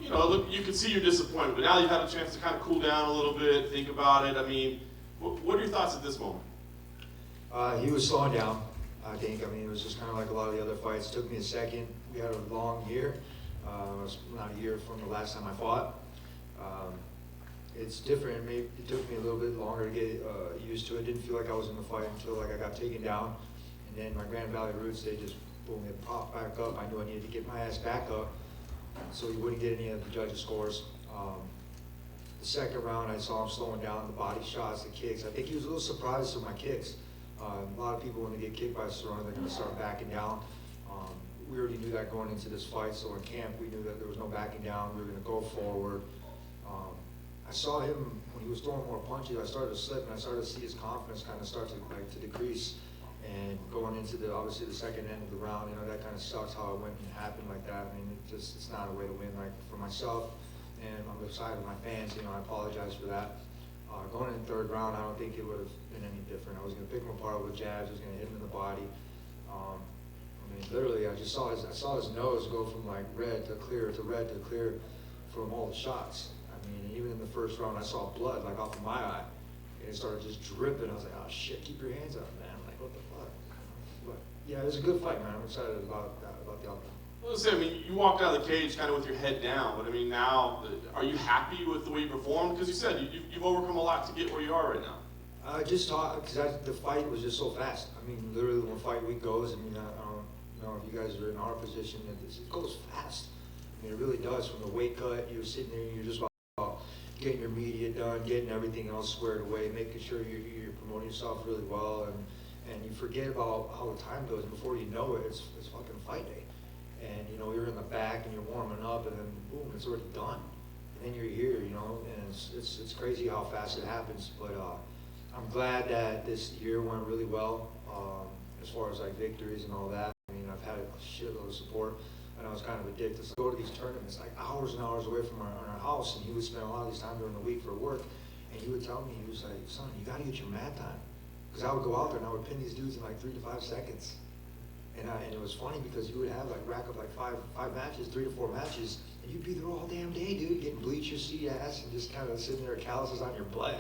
you know, look, you can see your disappointment. But now you've had a chance to kind of cool down a little bit, think about it. I mean, what are your thoughts at this moment? He was slowing down, I think. I mean, it was just kind of like a lot of the other fights. It took me a second. We had a long year. It was not a year from the last time I fought. It's different. Maybe it took me a little bit longer to get used to it. Didn't feel like I was in the fight until like I got taken down. And then my Grand Valley roots, they just boom, it popped back up. I knew I needed to get my ass back up so he wouldn't get any of the judges' scores. The second round, I saw him slowing down, the body shots, the kicks. I think he was a little surprised with my kicks. A lot of people, when they get kicked by a Serrano, they're going to start backing down. We already knew that going into this fight, so in camp, we knew that there was no backing down. We were going to go forward. I saw him, when he was throwing more punches, I started to slip, and I started to see his confidence kind of start to decrease. And going into obviously the second end of the round, you know, that kind of sucks how it went and happened like that. I mean, it's not a way to win. Like for myself and on the side of my fans, you know, I apologize for that. Going in the third round, I don't think it would have been any different. I was going to pick him apart with jabs. I was going to hit him in the body. I mean, literally, I saw his nose go from like red to clear to red to clear from all the shots. I mean, even in the first round, I saw blood like off of my eye, and it started just dripping. I was like, oh shit, keep your hands up, man. I'm like, what the fuck? But yeah, it was a good fight, man. I'm excited about the outcome. Well, I mean, you walked out of the cage kind of with your head down, but I mean, now, are you happy with the way you performed? Because you said you've overcome a lot to get where you are right now. I just thought, because the fight was just so fast. I mean, literally, when fight week goes, I mean, I don't know if you guys are in our position, it goes fast. I mean, it really does. From the weight cut, you're sitting there, you're just about getting your media done, getting everything else squared away, making sure you're promoting yourself really well, and you forget about how the time goes, and before you know it, it's fucking fight day. And you know, you're in the back and you're warming up, and then boom, it's already done. And then you're here, you know, and it's crazy how fast it happens. But I'm glad that this year went really well, as far as like victories and all that. I mean, I've had a shitload of support, and I was kind of addicted to go to these tournaments like hours and hours away from our house, and he would spend a lot of these time during the week for work, and he would tell me, he was like, son, you got to get your mat time, because I would go out there and I would pin these dudes in like 3 to 5 seconds. And it was funny because you would have like rack up like five matches, 3 to 4 matches, and you'd be there all damn day, dude, getting bleached your see ass and just kind of sitting there with calluses on your butt.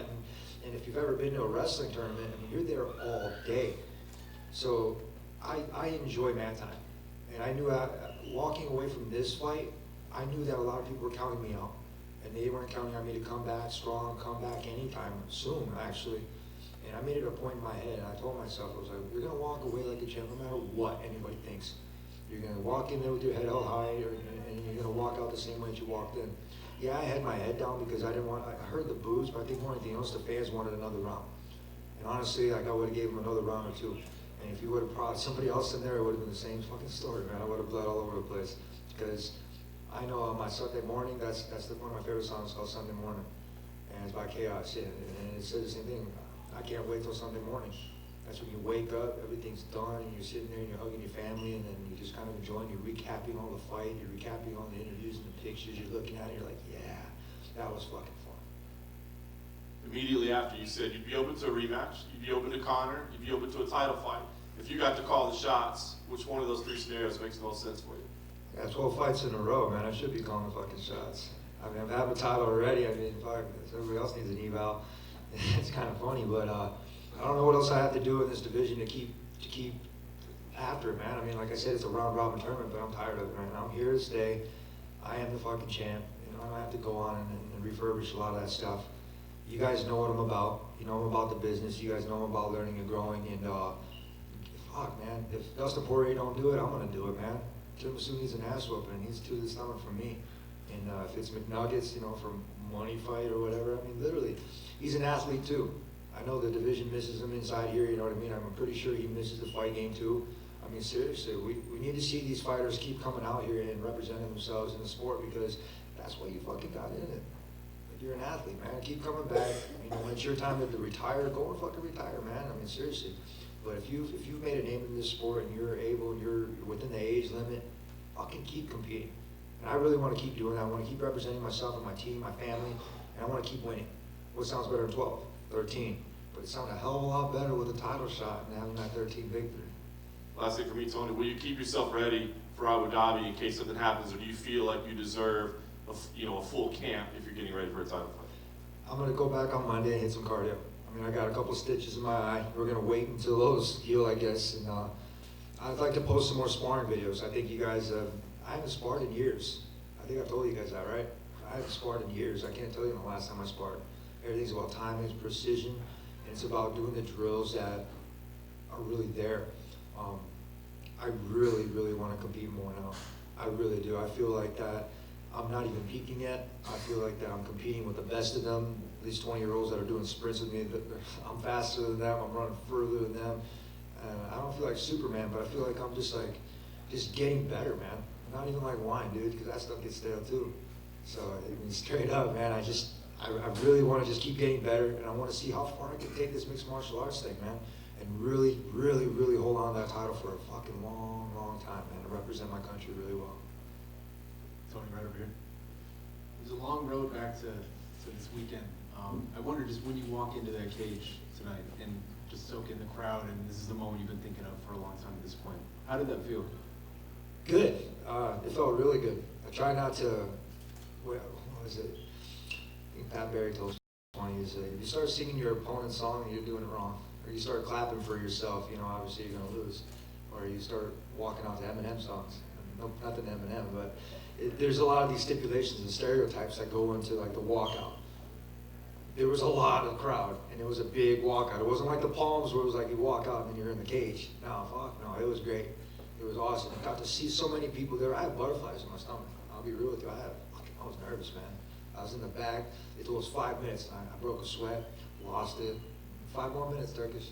And if you've ever been to a wrestling tournament, I mean, you're there all day. So I enjoy mat time. And I knew walking away from this fight, I knew that a lot of people were counting me out. And they weren't counting on me to come back strong, come back anytime soon, actually. And I made it a point in my head, and I told myself, I was like, you're gonna walk away like a champ no matter what anybody thinks. You're gonna walk in there with your head held high, and you're gonna walk out the same way that you walked in. Yeah, I had my head down because I heard the boos, but I think more than anything else, the fans wanted another round. And honestly, like, I would've gave them another round or two. And if you would've brought somebody else in there, it would've been the same fucking story, man. I would've bled all over the place. Because I know on my Sunday morning, that's one of my favorite songs called Sunday Morning. And it's by Chaos, yeah. And it says the same thing. I can't wait till Sunday morning. That's when you wake up, everything's done, and you're sitting there and you're hugging your family, and then you're just kind of enjoying, you're recapping all the fight, you're recapping all the interviews and the pictures, you're looking at it, you're like, yeah, that was fucking fun. Immediately after, you said you'd be open to a rematch, you'd be open to Conor, you'd be open to a title fight. If you got to call the shots, which one of those three scenarios makes the most sense for you? Yeah, 12 fights in a row, man. I should be calling the fucking shots. I mean, I have a title already. I mean, fuck, everybody else needs an eval. It's kind of funny, but I don't know what else I have to do in this division to keep after it, man. I mean, like I said, it's a round robin tournament, but I'm tired of it right now. I'm here to stay. I am the fucking champ. You know, I don't have to go on and refurbish a lot of that stuff. You guys know what I'm about. You know I'm about the business. You guys know I'm about learning and growing. And fuck, man, if Dustin Poirier don't do it, I'm gonna do it, man. Tiramisu needs an ass whooping. He needs to the stomach from me. And if it's McNuggets, you know, from money fight or whatever, I mean, literally, he's an athlete too. I know the division misses him inside here, you know what I mean? I'm pretty sure he misses the fight game too. I mean, seriously, we need to see these fighters keep coming out here and representing themselves in the sport, because that's why you fucking got in it. Like, you're an athlete, man. Keep coming back. You know, when it's your time to retire, go and fucking retire, man. I mean, seriously. But if you've made a name in this sport and you're able, and you're within the age limit, fucking keep competing. And I really want to keep doing that. I want to keep representing myself and my team, my family, and I want to keep winning. What sounds better than 12, 13? But it sounds a hell of a lot better with a title shot and having that 13 victory. Last thing for me, Tony, will you keep yourself ready for Abu Dhabi in case something happens, or do you feel like you deserve a full camp if you're getting ready for a title fight? I'm going to go back on Monday and hit some cardio. I mean, I got a couple stitches in my eye. We're going to wait until those heal, I guess. And I'd like to post some more sparring videos. I think you guys, I haven't sparred in years. I think I've told you guys that, right? I haven't sparred in years. I can't tell you the last time I sparred. Everything's about timing, precision, and it's about doing the drills that are really there. I really, really want to compete more now. I really do. I feel like that I'm not even peaking yet. I feel like that I'm competing with the best of them, these 20-year-olds that are doing sprints with me. I'm faster than them. I'm running further than them. I don't feel like Superman, but I feel like I'm just getting better, man. Not even like wine, dude, because that stuff gets stale too. So, I mean, straight up, man, I really want to just keep getting better, and I want to see how far I can take this mixed martial arts thing, man. And really, really, really hold on to that title for a fucking long, long time, man, and represent my country really well. Tony, right over here. There's a long road back to this weekend. I wonder, just when you walk into that cage tonight and just soak in the crowd, and this is the moment you've been thinking of for a long time at this point, how did that feel? Good. It felt really good. I try not to, what was it? I think Pat Barry told me, is if you start singing your opponent's song, you're doing it wrong. Or you start clapping for yourself, you know, obviously you're going to lose. Or you start walking out to Eminem songs. No, nothing Eminem, but there's a lot of these stipulations and stereotypes that go into like the walkout. There was a lot of crowd, and it was a big walkout. It wasn't like the Palms where it was like you walk out and then you're in the cage. No, fuck, no, it was great. It was awesome. I got to see so many people there. I had butterflies in my stomach. I'll be real with you. I was nervous, man. I was in the back. It was 5 minutes. I broke a sweat, lost it. 5 more minutes, Turkish.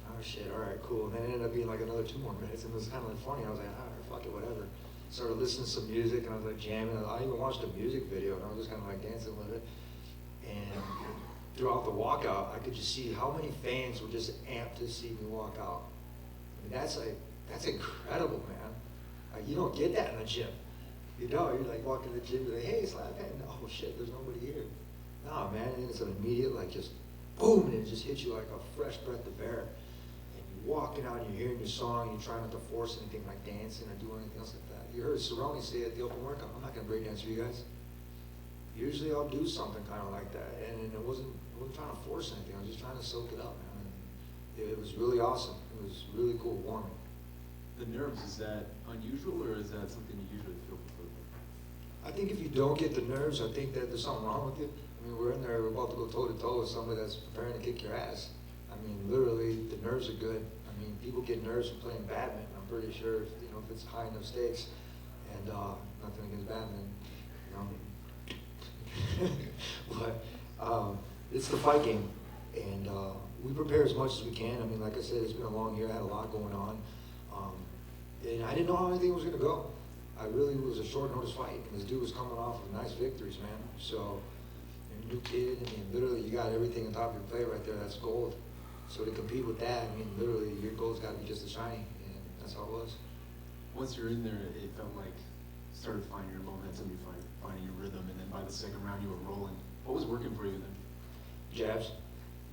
Oh shit, all right, cool. And then it ended up being like another 2 more minutes, and it was kind of like funny. I was like, all right, fuck it, whatever. Started listening to some music, and I was like jamming. I even watched a music video, and I was just kind of like dancing with it. And throughout the walkout, I could just see how many fans were just amped to see me walk out. I mean, that's incredible, man. Like, you don't get that in the gym. You know, you're like walking to the gym, you're like, hey, slap hand. Oh shit, there's nobody here. No, man, and it's an immediate, like, just boom, and it just hits you like a fresh breath of air. And you're walking out, and you're hearing your song, and you're trying not to force anything like dancing or do anything else like that. You heard Cerrone say at the open workout, I'm not gonna break dance for you guys. Usually I'll do something kind of like that, and I wasn't trying to force anything. I was just trying to soak it up, man. And it was really awesome. It was really cool, warming. the nerves, is that unusual or is that something you usually feel before? I think if you don't get the nerves, I think that there's something wrong with you. I mean, we're in there, we're about to go toe to toe with somebody that's preparing to kick your ass. I mean, literally, the nerves are good. I mean, people get nerves from playing badminton. I'm pretty sure, you know, if it's high enough stakes. And nothing against badminton, you know. But it's the fight game, and we prepare as much as we can. I mean, like I said, it's been a long year. I had a lot going on, and I didn't know how anything was going to go. I really was a short notice fight, and this dude was coming off of nice victories, man. So, you're a new kid. I mean, literally, you got everything on top of your plate right there. That's gold. So to compete with that, I mean, literally, your goal's got to be just as shiny, and that's how it was. Once you're in there, it felt like you started finding your momentum, you finding your rhythm, and then by the second round, you were rolling. What was working for you then?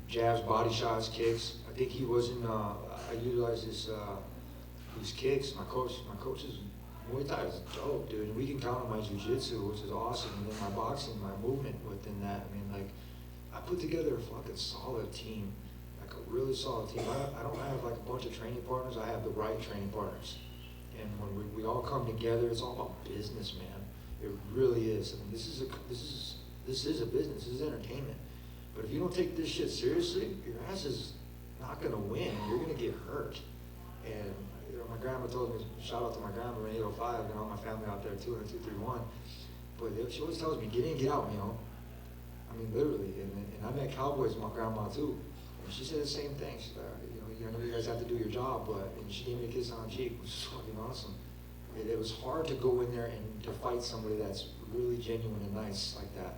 Jabs, body shots, kicks. I think he wasn't. I utilized his kicks. My coach's Muay Thai is dope, dude. And we can count on my jiu-jitsu, which is awesome, and then my boxing, my movement within that. I mean, like, I put together a fucking solid team, like a really solid team. I don't have like a bunch of training partners. I have the right training partners, and when we all come together, it's all about business, man. It really is. I mean, this is a business. This is entertainment. But if you don't take this shit seriously, your ass is not gonna win. You're gonna get hurt. And you know, my grandma told me, shout out to my grandma in 805, and all my family out there too, in 231. But she always tells me, get in, get out, you know. I mean, literally. And I met cowboys with my grandma too. And she said the same thing. She's like, you know, you guys have to do your job, and she gave me a kiss on the cheek, which is fucking awesome. It was hard to go in there and to fight somebody that's really genuine and nice like that.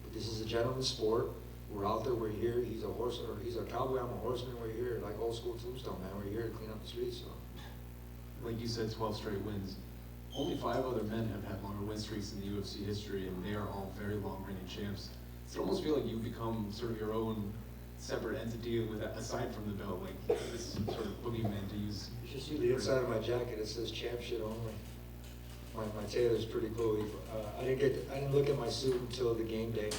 But this is a gentleman's sport. We're out there, we're here. He's a horse, or he's a cowboy, I'm a horseman. We're here, like old school Tombstone, man. We're here to clean up the streets. So, like you said, 12 straight wins. Only 5 other men have had longer win streaks in the UFC history, and they are all very long-reigning champs. Does it almost feel like you've become sort of your own separate entity with aside from the belt, like this sort of boogeyman to use? you should see the inside of my jacket. It says champ shit only. My tailor's pretty cool. I didn't look at my suit until the game day,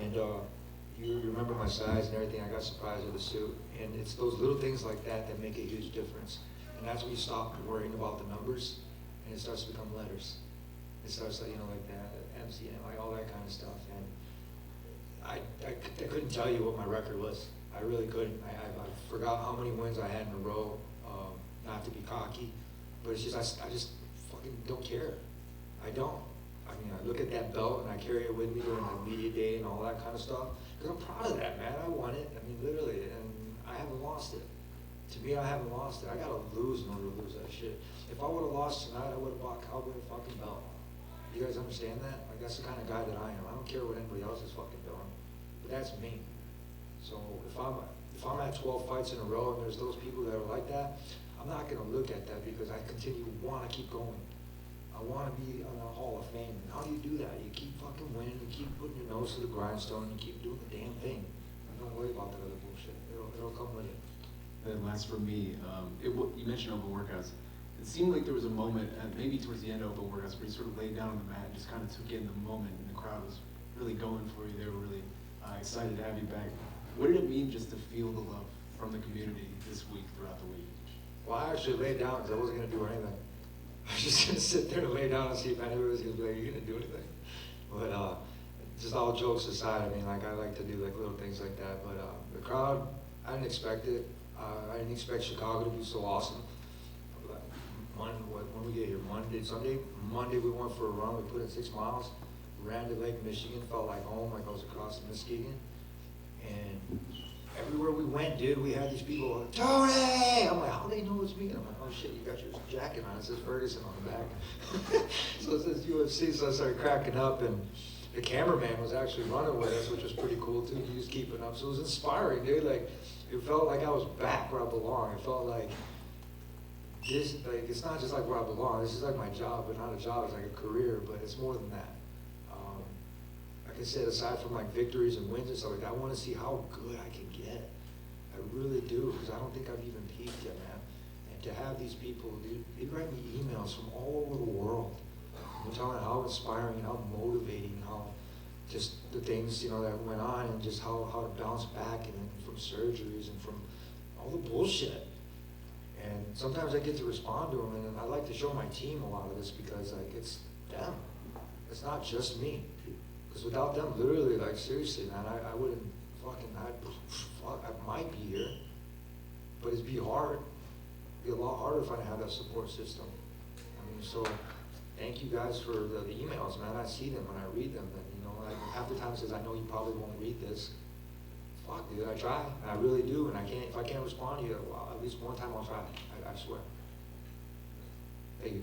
and you remember my size and everything. I got surprised with the suit, and it's those little things like that that make a huge difference. And that's when you stop worrying about the numbers, and it starts to become letters. It starts, like, you know, like that MCM, like all that kind of stuff. And I couldn't tell you what my record was. I really couldn't. I forgot how many wins I had in a row. Not to be cocky, but it's just I just fucking don't care. I don't. I mean, I look at that belt and I carry it with me during my media day and all that kind of stuff. Because I'm proud of that, man. I won it. I mean, literally, and I haven't lost it. To me, I haven't lost it. I gotta lose in order to lose that shit. If I would have lost tonight, I would have bought Cowboy a fucking belt. You guys understand that? Like, that's the kind of guy that I am. I don't care what anybody else is fucking doing, but that's me. So if I'm at 12 fights in a row and there's those people that are like that, I'm not gonna look at that because I continue to want to keep going. I want to be on the Hall of Fame. And how do you do that? You keep fucking winning, you keep putting your nose to the grindstone, and you keep doing the damn thing. Don't worry about that other bullshit. It'll come with it. And last for me, you mentioned open workouts. It seemed like there was a moment, maybe towards the end of open workouts, where you sort of laid down on the mat and just kind of took in the moment, and the crowd was really going for you. They were really excited to have you back. What did it mean just to feel the love from the community this week, throughout the week? Well, I actually laid down because I wasn't gonna do anything. I was just gonna sit there and lay down and see if anybody was gonna be like, "Are you gonna do anything?" But just all jokes aside, I mean, like, I like to do like little things like that. But the crowd, I didn't expect it. I didn't expect Chicago to be so awesome. When we get here, Monday we went for a run. We put in 6 miles, ran to Lake Michigan, felt like home, like I was across the Muskegon. And everywhere we went, dude, we had these people like, "Tony!" I'm like, how do they know it's me? And I'm like, oh shit, you got your jacket on. It says Ferguson on the back. So it says UFC, so I started cracking up, and the cameraman was actually running with us, which was pretty cool too. He was keeping up. So it was inspiring, dude. Like, it felt like I was back where I belong. It felt like this, like, it's not just like where I belong. This is like my job, but not a job. It's like a career, but it's more than that. Like I said, aside from like victories and wins and stuff like that, I want to see how good I can get. I really do, because I don't think I've even peaked yet, man. And to have these people, dude, they write me emails from all over the world. They're telling me how inspiring, how motivating, how just the things, you know, that went on, and just how to bounce back and from surgeries and from all the bullshit. And And sometimes I get to respond to them, and I like to show my team a lot of this because like it's them. It's not just me. Because without them, literally, like seriously, man, I wouldn't fucking, I might be here, but it'd be hard. It'd be a lot harder if I didn't have that support system. I mean, so thank you guys for the emails, man. I see them and I read them, and you know, like half the time it says, I know you probably won't read this. Fuck, dude, I try, and I really do, and if I can't respond to you, well, at least one time I'll try. I swear. Thank you.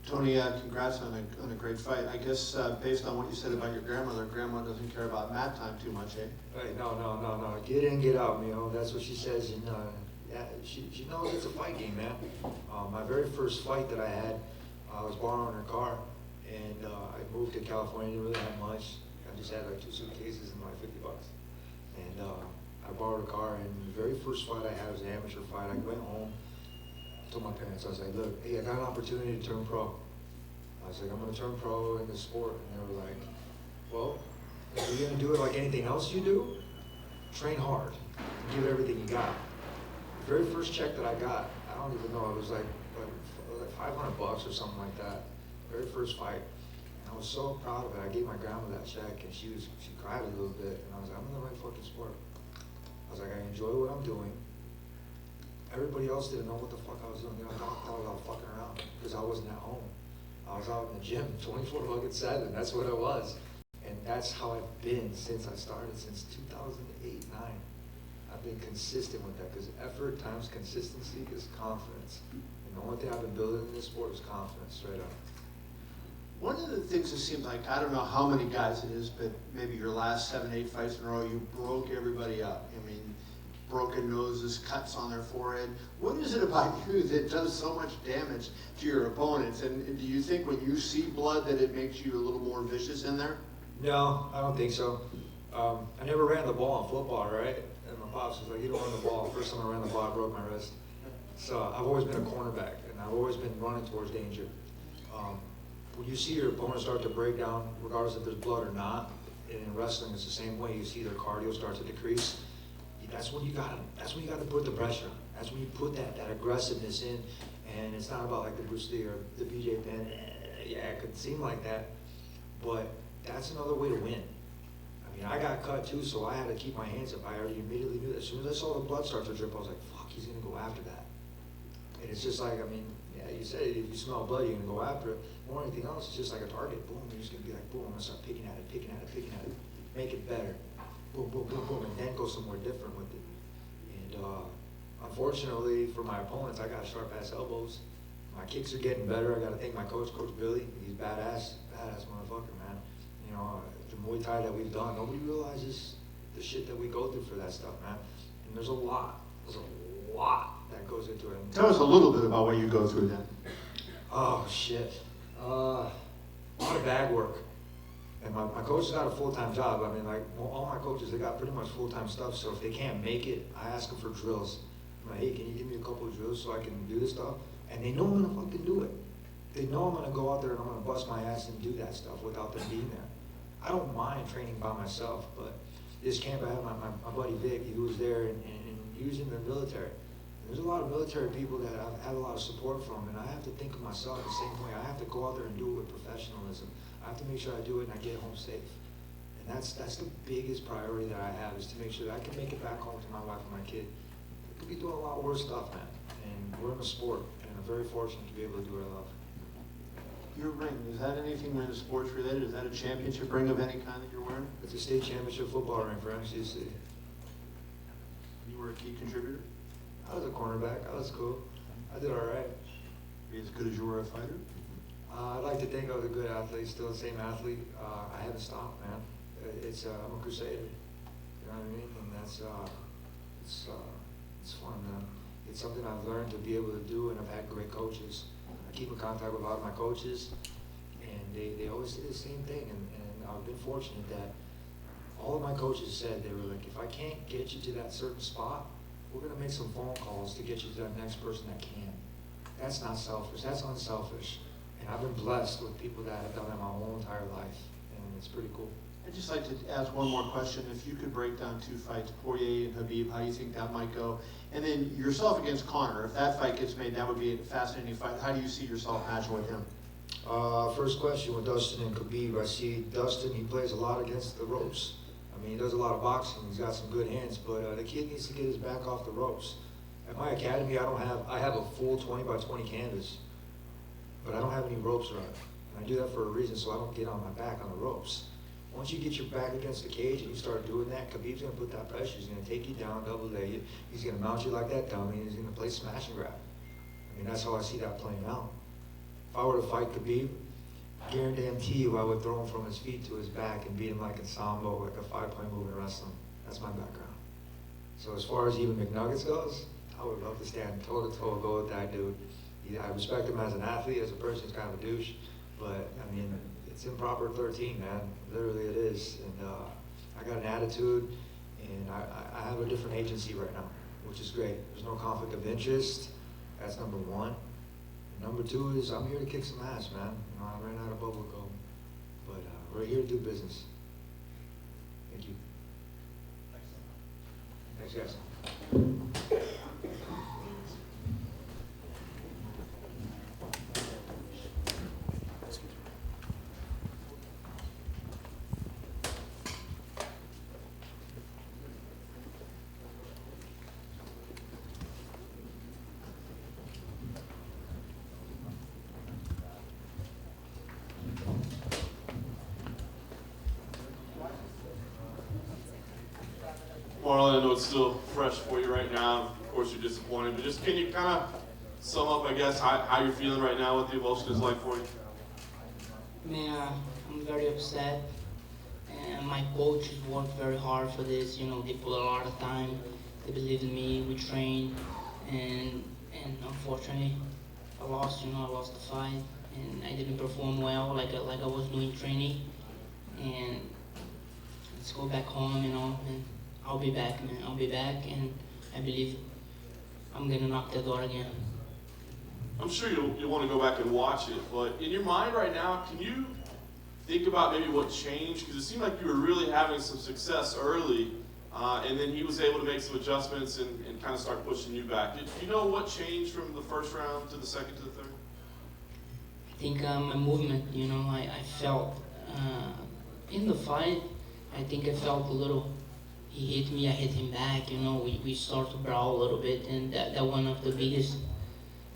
Tony, congrats on a great fight. I guess based on what you said about your grandmother doesn't care about mat time too much, eh? Hey, no. Get in, get out, you know. That's what she says, and yeah, she knows it's a fight game, man. My very first fight that I had, I was borrowing her car, and I moved to California. Didn't really have much. I just had like 2 suitcases and like $50. And I borrowed a car, and the very first fight I had was an amateur fight. I went home, told my parents, I was like, look, hey, I got an opportunity to turn pro. I was like, I'm going to turn pro in this sport. And they were like, well, if you're going to do it like anything else you do, train hard and give it everything you got. The very first check that I got, I don't even know, it was like $500 or something like that. Very first fight. And I was so proud of it. I gave my grandma that check, and she cried a little bit. And I was like, I'm in the right fucking sport. I was like, I enjoy what I'm doing. Everybody else didn't know what the fuck I was doing. They thought I was out fucking around because I wasn't at home. I was out in the gym 24/7. That's what I was. And that's how I've been since I started, since 2008, 9. I've been consistent with that because effort times consistency is confidence. And the only thing I've been building in this sport is confidence, straight up. One of the things that seems like, I don't know how many guys it is, but maybe your last 7, 8 fights in a row, you broke everybody up. I mean, broken noses, cuts on their forehead. What is it about you that does so much damage to your opponents? And do you think when you see blood that it makes you a little more vicious in there? No, I don't think so. I never ran the ball in football, right? And my pops was like, you don't run the ball. First time I ran the ball, I broke my wrist. So I've always been a cornerback, and I've always been running towards danger. When you see your opponent start to break down, regardless if there's blood or not, and in wrestling it's the same way. You see their cardio start to decrease. That's when you got to put the pressure on. That's when you put that aggressiveness in, and it's not about like the Bruce Lee or the BJ Penn. Yeah, it could seem like that, but that's another way to win. I mean, I got cut too, so I had to keep my hands up. I already immediately knew that. As soon as I saw the blood start to drip, I was like, fuck, he's gonna go after that. And it's just like, I mean, yeah, you said if you smell blood, you're gonna go after it. More than anything else, it's just like a target. Boom, you're just gonna be like, boom, I'm gonna start picking at it, make it better. Boom, boom, boom, boom, and then go somewhere different with it. And unfortunately for my opponents, I got sharp ass elbows. My kicks are getting better. I gotta thank my coach, Coach Billy. He's badass motherfucker, man. You know, the Muay Thai that we've done, nobody realizes the shit that we go through for that stuff, man. And there's a lot that goes into it. Tell us a little bit about what you go through then. Oh, shit. A lot of bag work. And my coach has got a full-time job. I mean, like, all my coaches, they got pretty much full-time stuff, so if they can't make it, I ask them for drills. I'm like, hey, can you give me a couple of drills so I can do this stuff? And they know I'm gonna fucking do it. They know I'm gonna go out there and I'm gonna bust my ass and do that stuff without them being there. I don't mind training by myself, but this camp I had my buddy Vic, he was there and he was in the military. There's a lot of military people that I've had a lot of support from, and I have to think of myself the same way. I have to go out there and do it with professionalism. I have to make sure I do it and I get home safe. And that's the biggest priority that I have, is to make sure that I can make it back home to my wife and my kid. I could be doing a lot worse stuff, man. And we're in a sport, and I'm very fortunate to be able to do what I love. Your ring, is that anything in the sports related? Is that a championship ring of any kind that you're wearing? It's a state championship football ring for MCC. You were a key contributor? I was a cornerback. I was cool. I did all right. Be as good as you were a fighter? I'd like to think I was a good athlete, still the same athlete. I haven't stopped, man. I'm a crusader. You know what I mean? And that's it's fun, man. It's something I've learned to be able to do, and I've had great coaches. I keep in contact with a lot of my coaches, and they always say the same thing. And I've been fortunate that all of my coaches said, they were like, if I can't get you to that certain spot, we're gonna make some phone calls to get you to that next person that can. That's not selfish, that's unselfish. And I've been blessed with people that have done that my whole entire life, and it's pretty cool. I'd just like to ask one more question. If you could break down two fights, Poirier and Khabib, how you think that might go? And then yourself against Conor. If that fight gets made, that would be a fascinating fight. How do you see yourself matching with him? First question with Dustin and Khabib. I see Dustin, he plays a lot against the ropes. I mean, he does a lot of boxing. He's got some good hands, but the kid needs to get his back off the ropes. At my academy, I have a full 20 by 20 canvas, but I don't have any ropes around it. And I do that for a reason, so I don't get on my back on the ropes. Once you get your back against the cage and you start doing that, Khabib's gonna put that pressure. He's gonna take you down, double leg you. He's gonna mount you like that dummy, and he's gonna play smash and grab. I mean, that's how I see that playing out. If I were to fight Khabib, guarantee you I would throw him from his feet to his back and beat him like in Sambo, like a 5-point move in wrestling. That's my background. So as far as even McNuggets goes, I would love to stand toe-to-toe, go with that dude. I respect him as an athlete, as a person, he's kind of a douche, but I mean, it's improper 13, man. Literally it is. And I got an attitude, and I have a different agency right now, which is great. There's no conflict of interest. That's number one. And number two is I'm here to kick some ass, man. You know, I ran out of bubble gum, but we're here to do business. Thank you. Thanks, guys. Marlon, I know it's still fresh for you right now. Of course, you're disappointed, but just can you kind of sum up, I guess, how you're feeling right now, what the emotion is like for you? Man, I'm very upset, and my coaches worked very hard for this. You know, they put a lot of time. They believed in me. We trained, and unfortunately, I lost. You know, I lost the fight, and I didn't perform well like I was doing training. And let's go back home, you know, and I'll be back, man. I'll be back, and I believe I'm gonna knock the door again. I'm sure you'll want to go back and watch it, but in your mind right now, can you think about maybe what changed? Because it seemed like you were really having some success early, and then he was able to make some adjustments and kind of start pushing you back. Do you know what changed from the first round to the second to the third? I think my movement, you know, I felt in the fight, I think I felt a little. He hit me, I hit him back, you know, we started to brawl a little bit, and that one of the biggest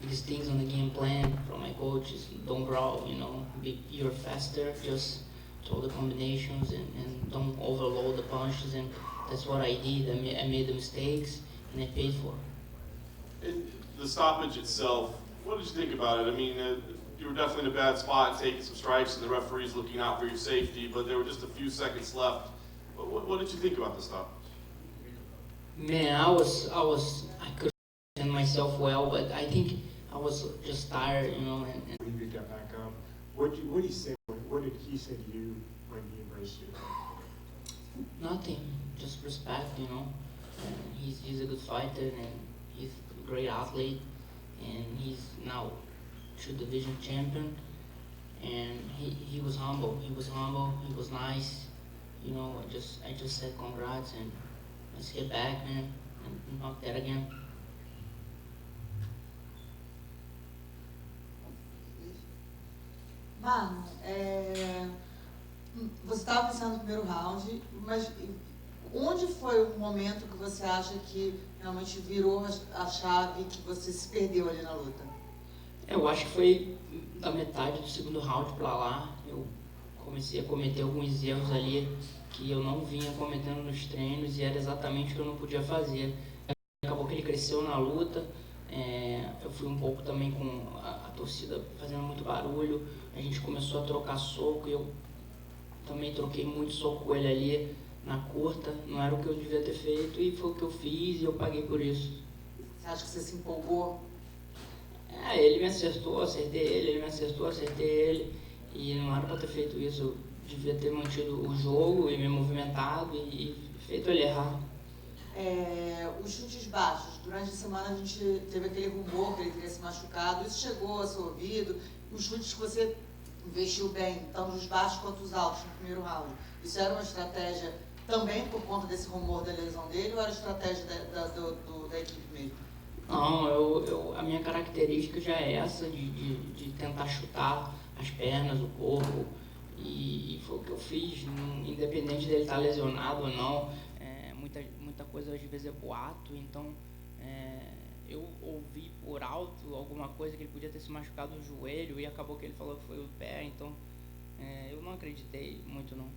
things on the game plan from my coach is don't brawl, you know, you're faster, just throw the combinations and don't overload the punches, and that's what I did. I made the mistakes, and I paid for it. And the stoppage itself, what did you think about it? I mean, you were definitely in a bad spot, taking some strikes, and the referee's looking out for your safety, but there were just a few seconds left. What did you think about the stoppage? Man, I could defend myself well, but I think I was just tired, you know. When you got back up, what did he say? What did he say to you when he embraced you? Nothing, just respect, you know. And he's a good fighter, and he's a great athlete, and he's now 2 division champion. And he was humble. He was humble. He was nice. You know, I just said congrats, and let's get back, man, and knock that again. Marlon, você estava pensando no primeiro round, mas onde foi o momento que você acha que realmente virou a chave, que você se perdeu ali na luta? Eu acho que foi da metade do segundo round pra lá. Eu comecei a cometer alguns erros ali que eu não vinha cometendo nos treinos, e era exatamente o que eu não podia fazer. Acabou que ele cresceu na luta, eu fui um pouco também com a torcida fazendo muito barulho, a gente começou a trocar soco, e eu também troquei muito soco com ele ali na curta, não era o que eu devia ter feito, e foi o que eu fiz, e eu paguei por isso. Você acha que você se empolgou? Ele me acertou, acertei ele me acertou, acertei ele, e não era para ter feito isso. Eu devia ter mantido o jogo e me movimentado e feito ele errar. Os chutes baixos, durante a semana a gente teve aquele rumor que ele teria se machucado, isso chegou ao seu ouvido, os chutes que você investiu bem, tanto os baixos quanto os altos no primeiro round. Isso era uma estratégia também por conta desse rumor da lesão dele ou era estratégia da equipe mesmo? Não, a minha característica já é essa de tentar chutar as pernas, o corpo, e foi o que eu fiz, independente dele estar lesionado ou não. Muita coisa às vezes é boato, então eu ouvi por alto alguma coisa que ele podia ter se machucado o joelho e acabou que ele falou que foi o pé, então eu não acreditei muito não.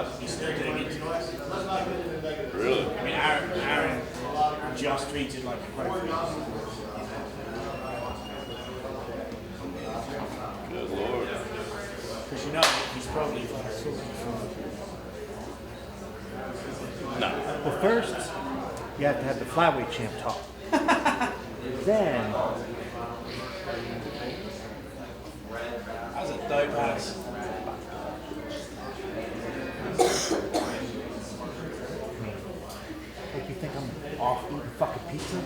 does. He's still doing it to us. Really? I mean, Aaron just tweeted like a quote. Good Lord. Because you know, he's probably No. Well, first, you have to have the flyweight champ talk. Then, that was a dope pass. like, you think I'm off eating fucking pizza?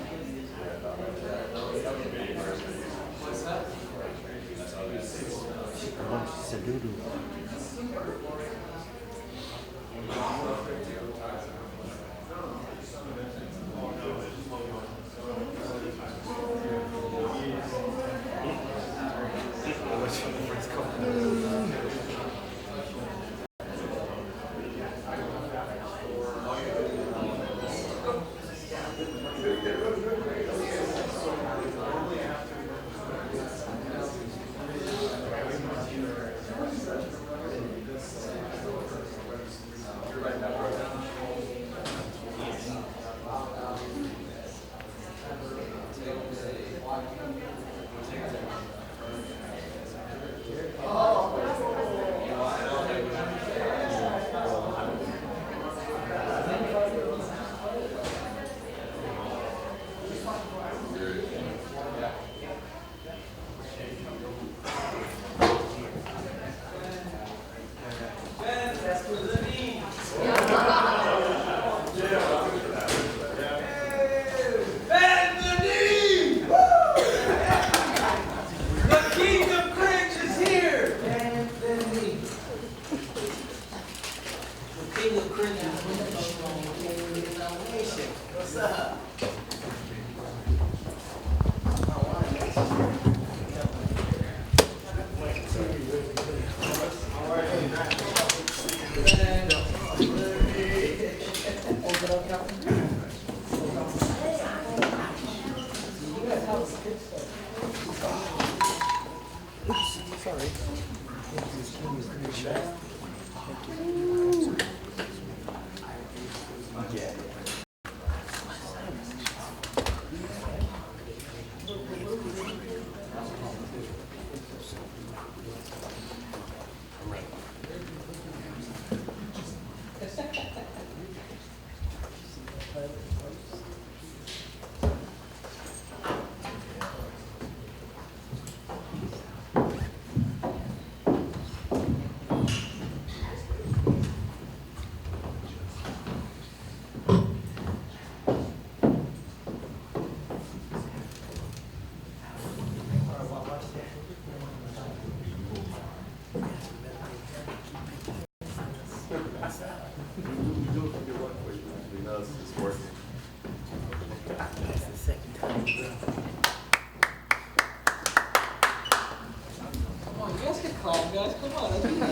A bunch of Cejudo.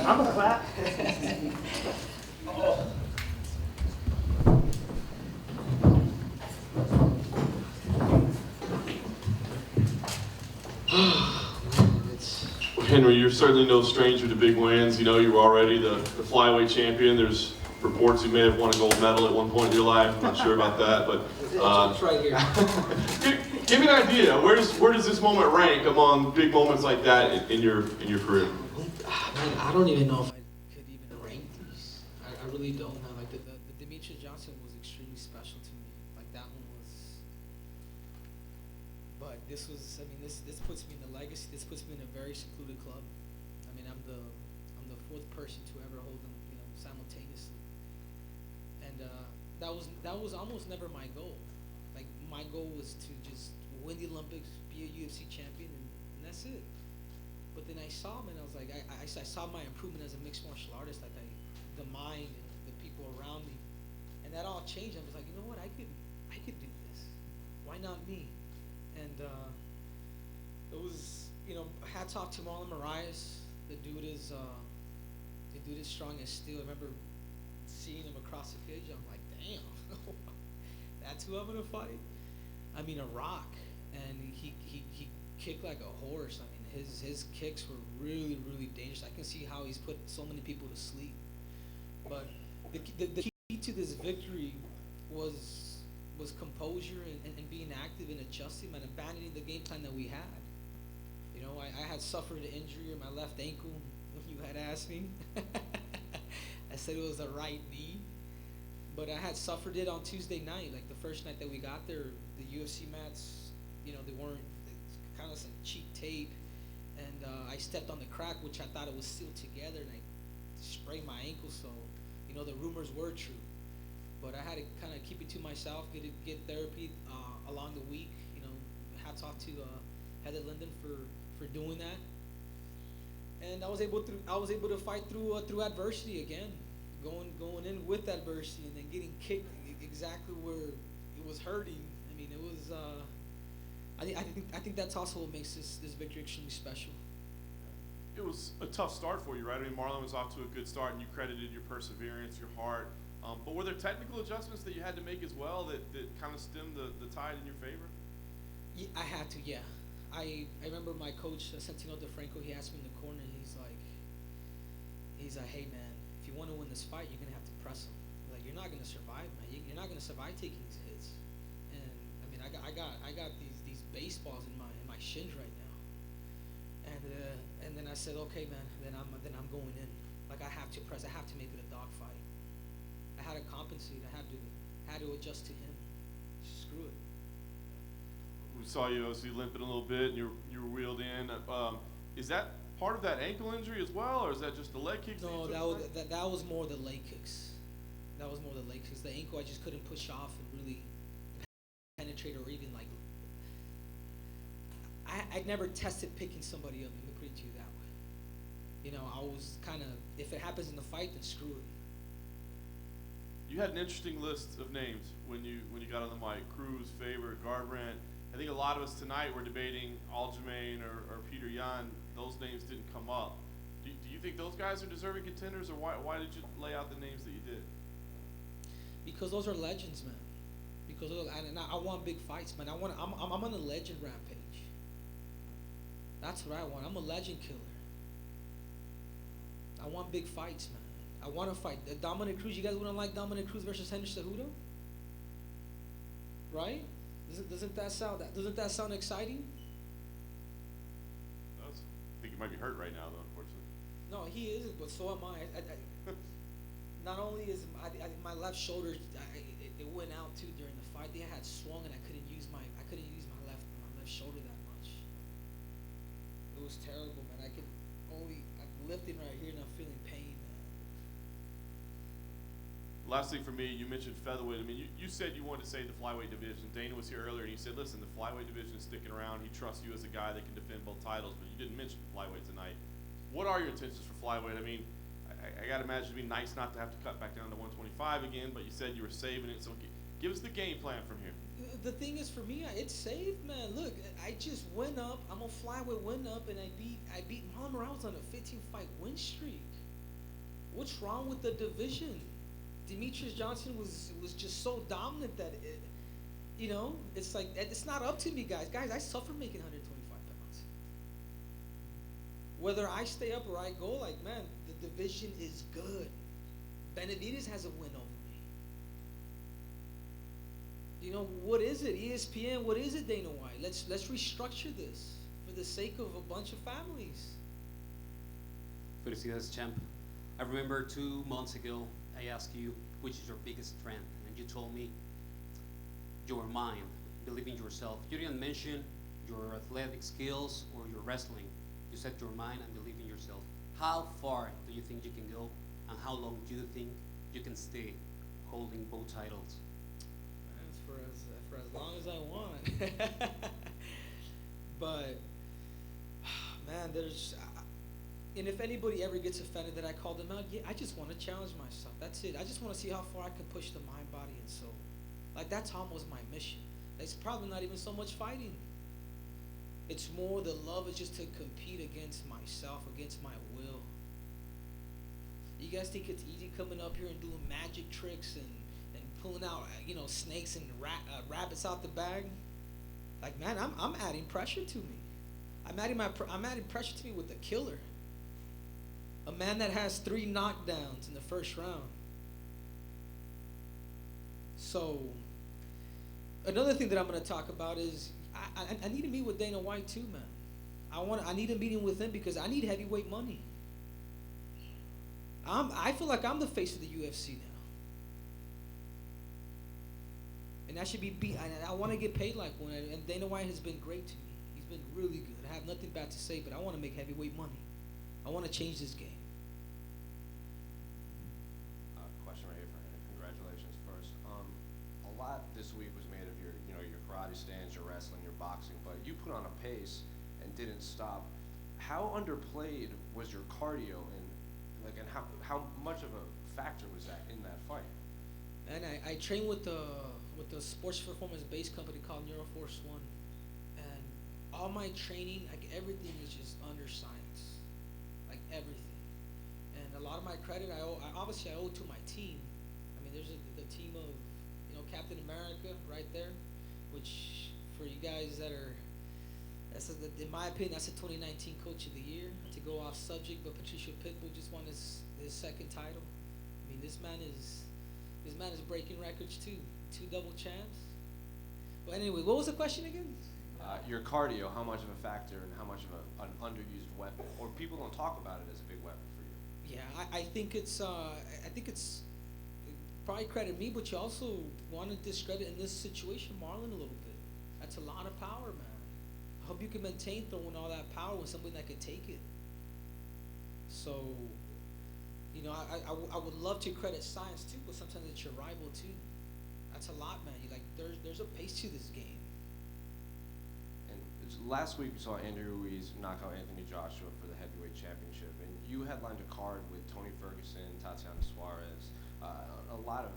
I'm a clap. Henry, you're certainly no stranger to big wins. You know, you were already the flyweight champion. There's reports you may have won a gold medal at one point in your life. I'm not sure about that, but It's right here. give me an idea. Where does this moment rank among big moments like that in your career? Man, I don't even know if I could even rank these. I really don't know. Like the Demetrius Johnson was extremely special to me. Like that one was. But this was. I mean, this puts me in the legacy. This puts me in a very secluded club. I mean, I'm the fourth person to ever hold them, you know, simultaneously. And that was almost never my goal. Like my goal was to just win the Olympics, be a UFC champion, and that's it. But then I saw him, and I was like, I saw my improvement as a mixed martial artist, like the mind and the people around me, and that all changed. I was like, you know what, I could do this. Why not me? And it was, you know, hats off to Marlon Moraes. The dude is strong as steel. I remember seeing him across the cage. I'm like, damn, that's who I'm gonna fight. I mean, a rock, and he kicked like a horse. I mean, his kicks were really, really dangerous. I can see how he's put so many people to sleep. But the key to this victory was composure and being active and adjusting and abandoning the game plan that we had. You know, I had suffered an injury in my left ankle when you had asked me. I said it was the right knee. But I had suffered it on Tuesday night, like the first night that we got there. The UFC mats, you know, they weren't kind of some cheap tape. And I stepped on the crack, which I thought it was sealed together, and I sprained my ankle. So, you know, the rumors were true. But I had to kind of keep it to myself, get therapy along the week. You know, hats off to Heather Linden for doing that. And I was able to fight through adversity again, going in with adversity and then getting kicked exactly where it was hurting. I mean, it was. I think that's also what makes this victory extremely special. It was a tough start for you, right? I mean, Marlon was off to a good start, and you credited your perseverance, your heart. But were there technical adjustments that you had to make as well that kind of stemmed the tide in your favor? Yeah, I had to, yeah. I remember my coach, Santino DeFranco, he asked me in the corner, he's like, hey man, if you want to win this fight, you're going to have to press him. Like, you're not going to survive, man. You're not going to survive taking these hits. And I mean, I got these baseballs in my shins right now. And then I said, okay man, then I'm going in. Like, I have to press, I have to make it a dogfight. I had to compensate, I had to adjust to him. Screw it. We saw you obviously limping a little bit, and you were wheeled in. Is that part of that ankle injury as well, or is that just the leg kicks? No, that was more the leg kicks. That was more the leg kicks. The ankle I just couldn't push off and really penetrate or even like. I'd never tested picking somebody up. Let me put it to you that way. You know, I was kind of, if it happens in the fight, then screw it. You had an interesting list of names when you got on the mic. Cruz, Faber, Garbrandt. I think a lot of us tonight were debating Aljamain or Peter Yan. Those names didn't come up. Do you think those guys are deserving contenders, or why did you lay out the names that you did? Because those are legends, man. Because I want big fights, man. I'm on a legend rampage. That's what I want. I'm a legend killer. I want big fights, man. I want to fight Dominic Cruz. You guys wouldn't like Dominic Cruz versus Henry Cejudo, right? Doesn't that sound exciting? I think he might be hurt right now, though, unfortunately. No, he isn't, but so am I. Not only is my left shoulder, it went out too during the fight. They had swung, and I couldn't use my left shoulder that much. It was terrible, man. I'm lifting right here, and I'm feeling pain, man. Last thing for me, you mentioned featherweight. I mean, you said you wanted to save the flyweight division. Dana was here earlier, and he said, listen, the flyweight division is sticking around. He trusts you as a guy that can defend both titles, but you didn't mention flyweight tonight. What are your intentions for flyweight? I mean, I got to imagine it'd be nice not to have to cut back down to 125 again, but you said you were saving it. So give us the game plan from here. The thing is, for me, it's safe, man. Look, I just went up. I'm a flyweight win up, and I beat Marlon Morales on a 15-fight win streak. What's wrong with the division? Demetrius Johnson was just so dominant that it's like, it's not up to me, guys. Guys, I suffer making 125 pounds. Whether I stay up or I go, like, man, the division is good. Benavidez has a win over me. You know, what is it? ESPN, what is it, Dana White? Let's restructure this for the sake of a bunch of families. Felicidades, champ. I remember 2 months ago, I asked you, which is your biggest strength? And you told me, your mind, believe in yourself. You didn't mention your athletic skills or your wrestling. You said your mind and believe in yourself. How far do you think you can go, and how long do you think you can stay holding both titles? For as long as I want. But, man, and if anybody ever gets offended that I call them out, yeah, I just want to challenge myself. That's it. I just want to see how far I can push the mind, body, and soul. Like, that's almost my mission. It's probably not even so much fighting. It's more the love is just to compete against myself, against my will. You guys think it's easy coming up here and doing magic tricks and pulling out, snakes and rabbits out the bag? Like, man, I'm adding pressure to me. I'm adding pressure to me with the killer. A man that has 3 knockdowns in the first round. So another thing that I'm going to talk about is I need to meet with Dana White too, man. I need a meeting with him because I need heavyweight money. I feel like I'm the face of the UFC now. And I should be beat. I want to get paid like one. And Dana White has been great to me. He's been really good. I have nothing bad to say, but I want to make heavyweight money. I want to change this game. Question right here for Henry. Congratulations first. A lot this week was made of your karate stance, your wrestling, your boxing, but you put on a pace and didn't stop. How underplayed was your cardio and how much of a factor was that in that fight? And I train with the sports performance based company called Neuroforce One, and all my training, like everything, is just under science, like everything. And a lot of my credit, I owe to my team. I mean, there's the team of Captain America right there, which for you guys that are, in my opinion, that's the 2019 Coach of the Year. To go off subject, but Patricio Pitbull just won his second title. I mean, this man is breaking records too. 2 double champs. But anyway, what was the question again? Your cardio, how much of a factor and how much of an underused weapon, or people don't talk about it as a big weapon for you? Yeah, I think it's probably credit me, but you also want to discredit in this situation Marlon a little bit. That's a lot of power, man. I hope you can maintain throwing all that power with somebody that could take it. So, I would love to credit science too, but sometimes it's your rival too. That's a lot, man. There's a pace to this game. And last week we saw Andrew Ruiz knock out Anthony Joshua for the heavyweight championship, and you headlined a card with Tony Ferguson, Tatiana Suarez, a lot of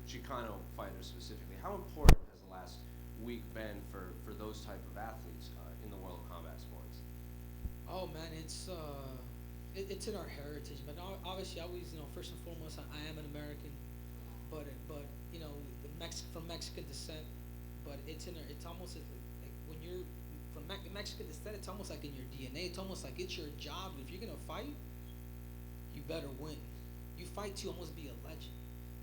Chicano fighters specifically. How important has the last week been for those type of athletes in the world of combat sports? Oh man, it's in our heritage. But obviously, always first and foremost, I am an American, but from Mexican descent. But it's almost like when you're from Mexican descent, it's almost like in your DNA. It's almost like it's your job. If you're gonna fight, you better win. You fight to almost be a legend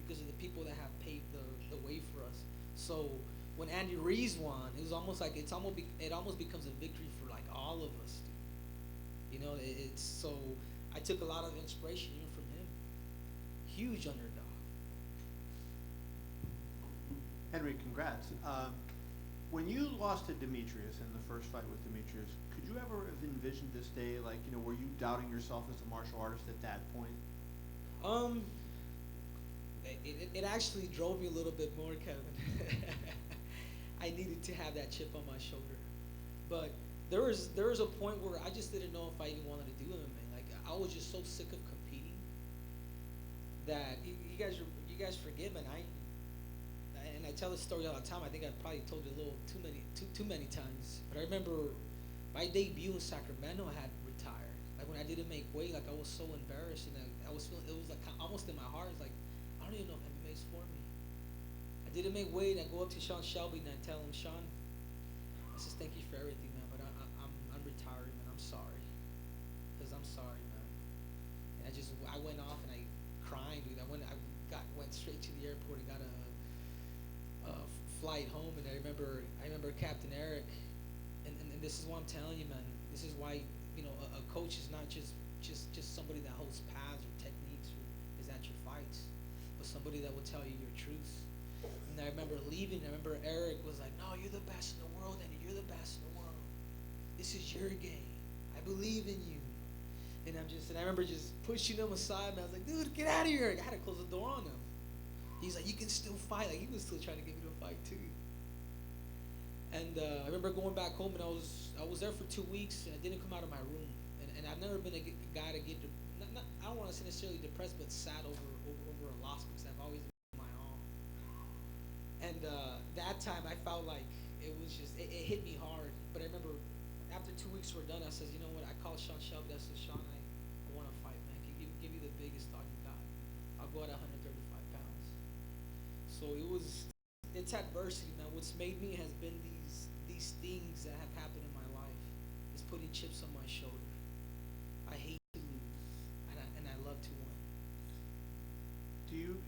because of the people that have paved the way for us. So when Andy Ruiz won, it was almost like it almost becomes a victory for like all of us. It's so I took a lot of inspiration even from him. Huge underdog. Henry, congrats. When you lost to Demetrius in the first fight with Demetrius, could you ever have envisioned this day? Like, were you doubting yourself as a martial artist at that point? It actually drove me a little bit more, Kevin. I needed to have that chip on my shoulder, but there was a point where I just didn't know if I even wanted to do MMA. Like I was just so sick of competing that you guys forgive me. And I tell this story all the time. I think I probably told it a little too many times. But I remember my debut in Sacramento, I had retired. Like when I didn't make weight, like I was so embarrassed, and I was feeling, it was like almost in my heart. It's like I don't even know if MMA is for me. I didn't make weight. And I go up to Sean Shelby and I tell him, Sean, I says thank you for everything, man, but I'm retiring, man. I'm sorry, because I'm sorry, man. And I went off and I crying, dude. I went straight to the airport and got a flight home, and I remember Captain Eric, and this is what I'm telling you, man. This is why a coach is not just somebody that holds paths or techniques or is at your fights, but somebody that will tell you your truth. And I remember leaving. I remember Eric was like, "No, you're the best in the world, and you're the best in the world. This is your game. I believe in you." And I remember just pushing him aside, man. I was like, "Dude, get out of here!" I had to close the door on him. He's like, "You can still fight." Like he was still trying to get me to fight too. And I remember going back home, and I was there for 2 weeks, and I didn't come out of my room. And I've never been a guy to get I don't want to say necessarily depressed, but sad over a loss, because I've always been my all. And that time I felt like it was just it hit me hard. But I remember after 2 weeks were done, I said, "You know what?" I called Sean Shelby. I said, "Sean, I want to fight, man. Give me the biggest dog you got. I'll go at 135 pounds." So it's adversity, man. What's made me has been these things that have happened in my life. Is putting chips on my shoulder. I hate to lose, and I love to win. Do you,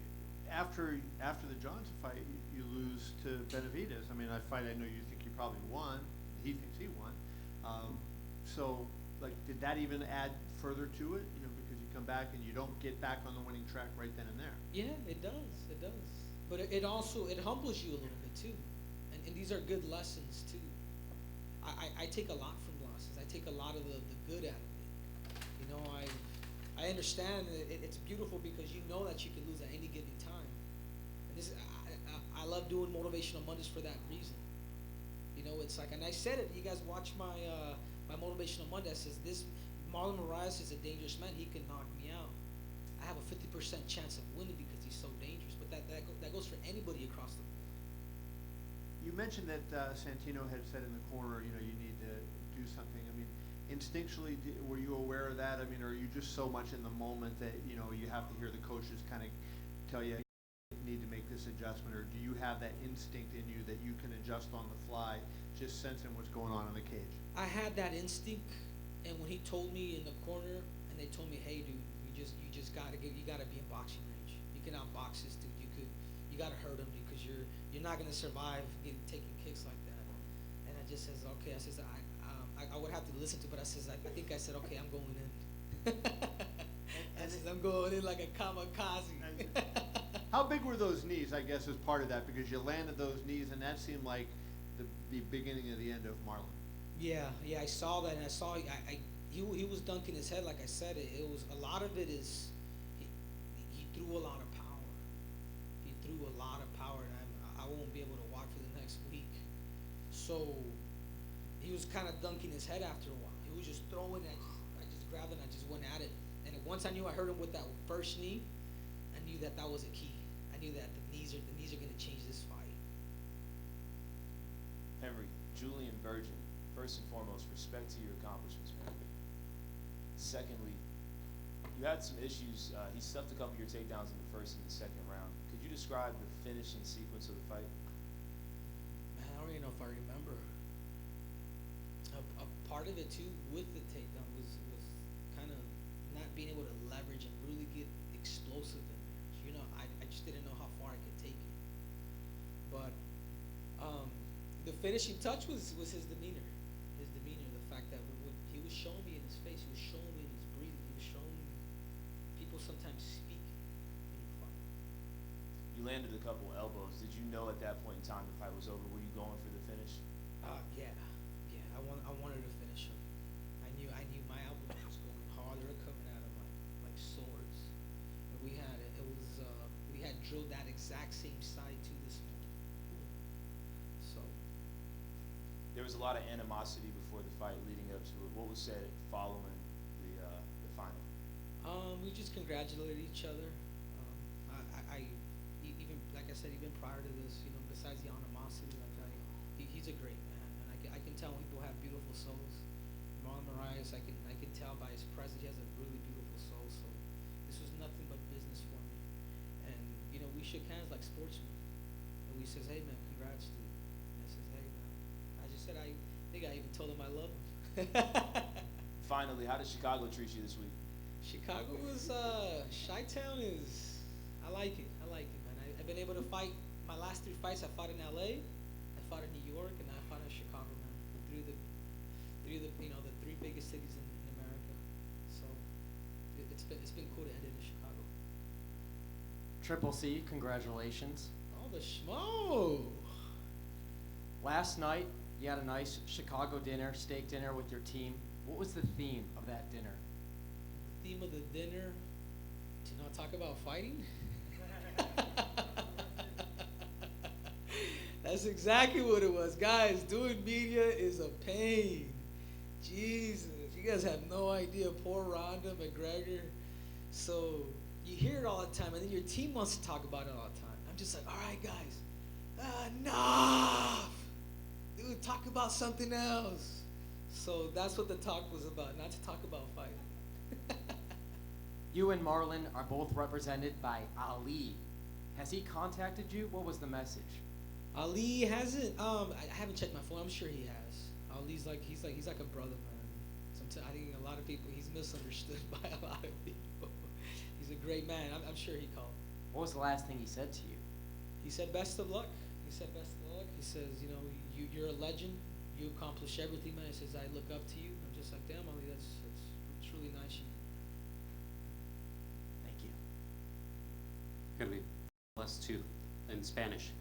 after the Johnson fight, you lose to Benavidez. I mean, a fight I know you think you probably won. He thinks he won. So, like, did that even add further to it? You know, because you come back and you don't get back on the winning track right then and there. Yeah, it does. It does. But it also humbles you a little bit too, and these are good lessons too. I take a lot from losses. I take a lot of the good out of it. You know, I understand that it's beautiful because you know that you can lose at any given time. And this I love doing motivational Mondays for that reason. You know, it's like, and I said it. You guys watch my my motivational Monday. I says this Marlon Moraes is a dangerous man. He can knock me out. I have a 50% chance of winning because he's so dangerous. But that goes for anybody across the board. You mentioned that Santino had said in the corner, you know, you need to do something. I mean, instinctually, were you aware of that? I mean, are you just so much in the moment that, you know, you have to hear the coaches kind of tell you need to make this adjustment, or do you have that instinct in you that you can adjust on the fly, just sensing what's going on in the cage? I had that instinct, and when he told me in the corner, and they told me, hey, dude, you just gotta be in boxing range. You can outbox this dude. You gotta hurt him because you're not gonna survive taking kicks like that. And I just says, okay. I says I would have to listen to, but I says I think I said, okay, I'm going in. I says I'm going in like a kamikaze. How big were those knees, I guess, as part of that? Because you landed those knees, and that seemed like the beginning of the end of Marlon. Yeah, I saw that, and I saw he was dunking his head, like I said. It was a lot of it is he threw a lot of power. He threw a lot of power, and I won't be able to watch for the next week. So he was kind of dunking his head after a while. He was just throwing it. I just grabbed it and I just went at it. And once I knew I heard him with that first knee, I knew that was a key. I knew that the knees are going to change this fight. Henry, Julian Virgin, first and foremost, respect to your accomplishments, man. Secondly, you had some issues. He stuffed a couple of your takedowns in the first and the second round. Could you describe the finishing sequence of the fight? Man, I don't even know if I remember. A part of it too with the takedown was kind of not being able to leverage and really get explosive in there. You know, I just didn't know how far I could take it. But the finishing touch was his demeanor. His demeanor, the fact that what he was showing me in his face, he was showing me in his breathing, he was showing me. People sometimes speak when you fight. You landed a couple elbows. Did you know at that point in time the fight was over? Were you going for the finish? Yeah. I wanted to finish him. I knew my elbow was going hard. They were coming out of like swords. And we had drilled that exact same side to this one. So There was a lot of animosity before the fight leading up to it. What was said following the final? We just congratulated each other. Even like I said, even prior to this, you know, besides the animosity, he's a great man, and I can tell when people have beautiful souls. Marlon Moraes, I can tell by his presence, he has a really beautiful soul. So this was nothing but business for me, and you know, we shook hands like sportsmen, and we says, hey man, congrats dude. And I says, hey man, I just said I think I even told him I love him. Finally, how did Chicago treat you this week? Chicago was Chi-Town is I like it, man. I've been able to fight my last 3 fights. I fought in LA, I fought in New York, and I fought in Chicago, man. The 3 biggest cities in America. So it's been cool to end it in Chicago. Triple C, congratulations. Oh, the schmo. Last night, you had a nice Chicago dinner, steak dinner with your team. What was the theme of that dinner? The theme of the dinner, to not talk about fighting? That's exactly what it was. Guys, doing media is a pain. Jesus, you guys have no idea. Poor Rhonda McGregor. So you hear it all the time, and then your team wants to talk about it all the time. I'm just like, all right, guys, enough. Dude, talk about something else. So that's what the talk was about, not to talk about fighting. You and Marlon are both represented by Ali. Has he contacted you? What was the message? Ali hasn't. I haven't checked my phone. I'm sure he has. Ali's he's like a brother, man. Sometimes I think a lot of people he's misunderstood by a lot of people. He's a great man. I'm sure he called. What was the last thing he said to you? He said, best of luck. He said, best of luck. He says, you know, you're a legend. You accomplish everything, man. He says, I look up to you. I'm just like, damn, Ali, that's truly nice of you. Thank you. Henry, last two in Spanish.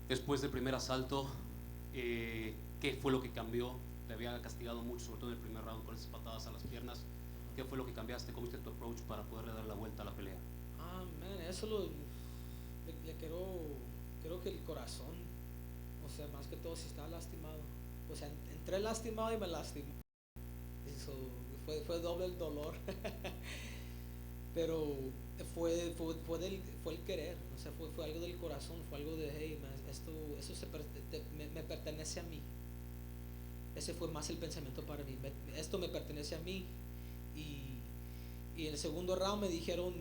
Después del primer asalto, ¿qué fue lo que cambió? Te había castigado mucho, sobre todo en el primer round, con esas patadas a las piernas. ¿Qué fue lo que cambiaste? ¿Cómo viste tu approach para poderle dar la vuelta a la pelea? Man, eso le creo que el corazón, o sea, más que todo si está lastimado. O sea, entré lastimado y me lastimó. Eso fue doble el dolor. Pero fue el querer, o sea, fue algo del corazón, fue algo de, hey, man, me pertenece a mí. Ese fue más el pensamiento para mí. Esto me pertenece a mí. Y en el segundo round me dijeron,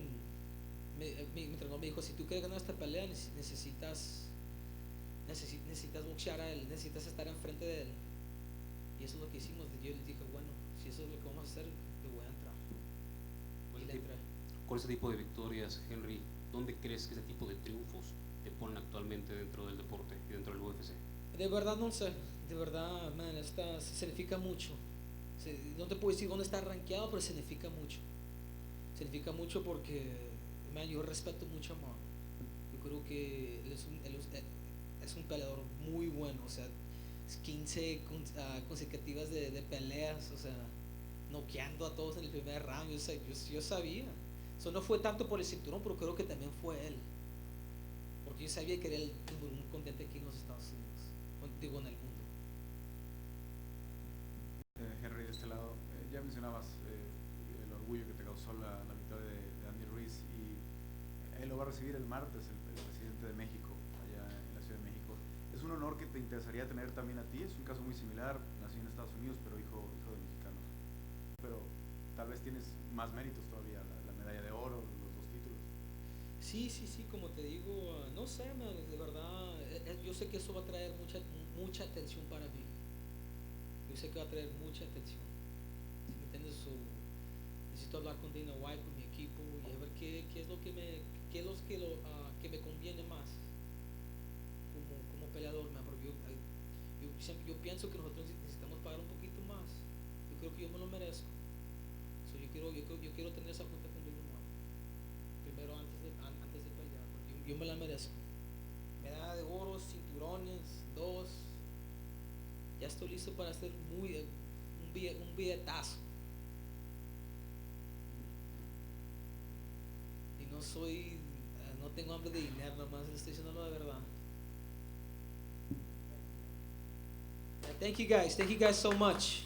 mi entrenador me dijo, si tú quieres ganar esta pelea, necesitas boxear a él, necesitas estar enfrente de él. Y eso es lo que hicimos. Yo les dije, bueno, si eso es lo que vamos a hacer, le voy a entrar. Y le entré. Con ese tipo de victorias, Henry, ¿dónde crees que ese tipo de triunfos te ponen actualmente dentro del deporte y dentro del UFC? De verdad no sé, de verdad, man, significa mucho. No te puedo decir dónde está rankeado, pero significa mucho. Significa mucho porque, man, yo respeto mucho a Mark. Yo creo que él es un peleador muy bueno, o sea, 15 consecutivas de peleas, o sea, noqueando a todos en el primer round. Yo sabía. Eso no fue tanto por el cinturón, pero creo que también fue él. Porque yo sabía que era el número uno contendente aquí en los Estados Unidos, digo, en el mundo. Henry, de este lado, ya mencionabas el orgullo que te causó la victoria de Andy Ruiz, y él lo va a recibir el martes, el presidente de México, allá en la Ciudad de México. ¿Es un honor que te interesaría tener también a ti? Es un caso muy similar, nació en Estados Unidos, pero hijo de mexicanos. Pero tal vez tienes más méritos todavía, la medalla de oro, los 2 títulos. Sí, como te digo, no sé, man, de verdad, yo sé que eso va a traer mucha atención para mí. Yo sé que va a traer mucha atención. ¿Sí me entiendes? Necesito hablar con Dana White, con mi equipo, y a ver qué es lo que me conviene más como peleador, man, porque yo pienso que nosotros necesitamos pagar un poquito más. Yo creo que yo me lo merezco. So, yo quiero tener esa junta con Dana White primero antes de pelear, porque yo me la merezco. Medalla de oro, cinturones, 2. Ya estoy listo para hacer un billetazo. Y no tengo hambre de dinero, nomás estoy diciendo la verdad. Thank you guys so much.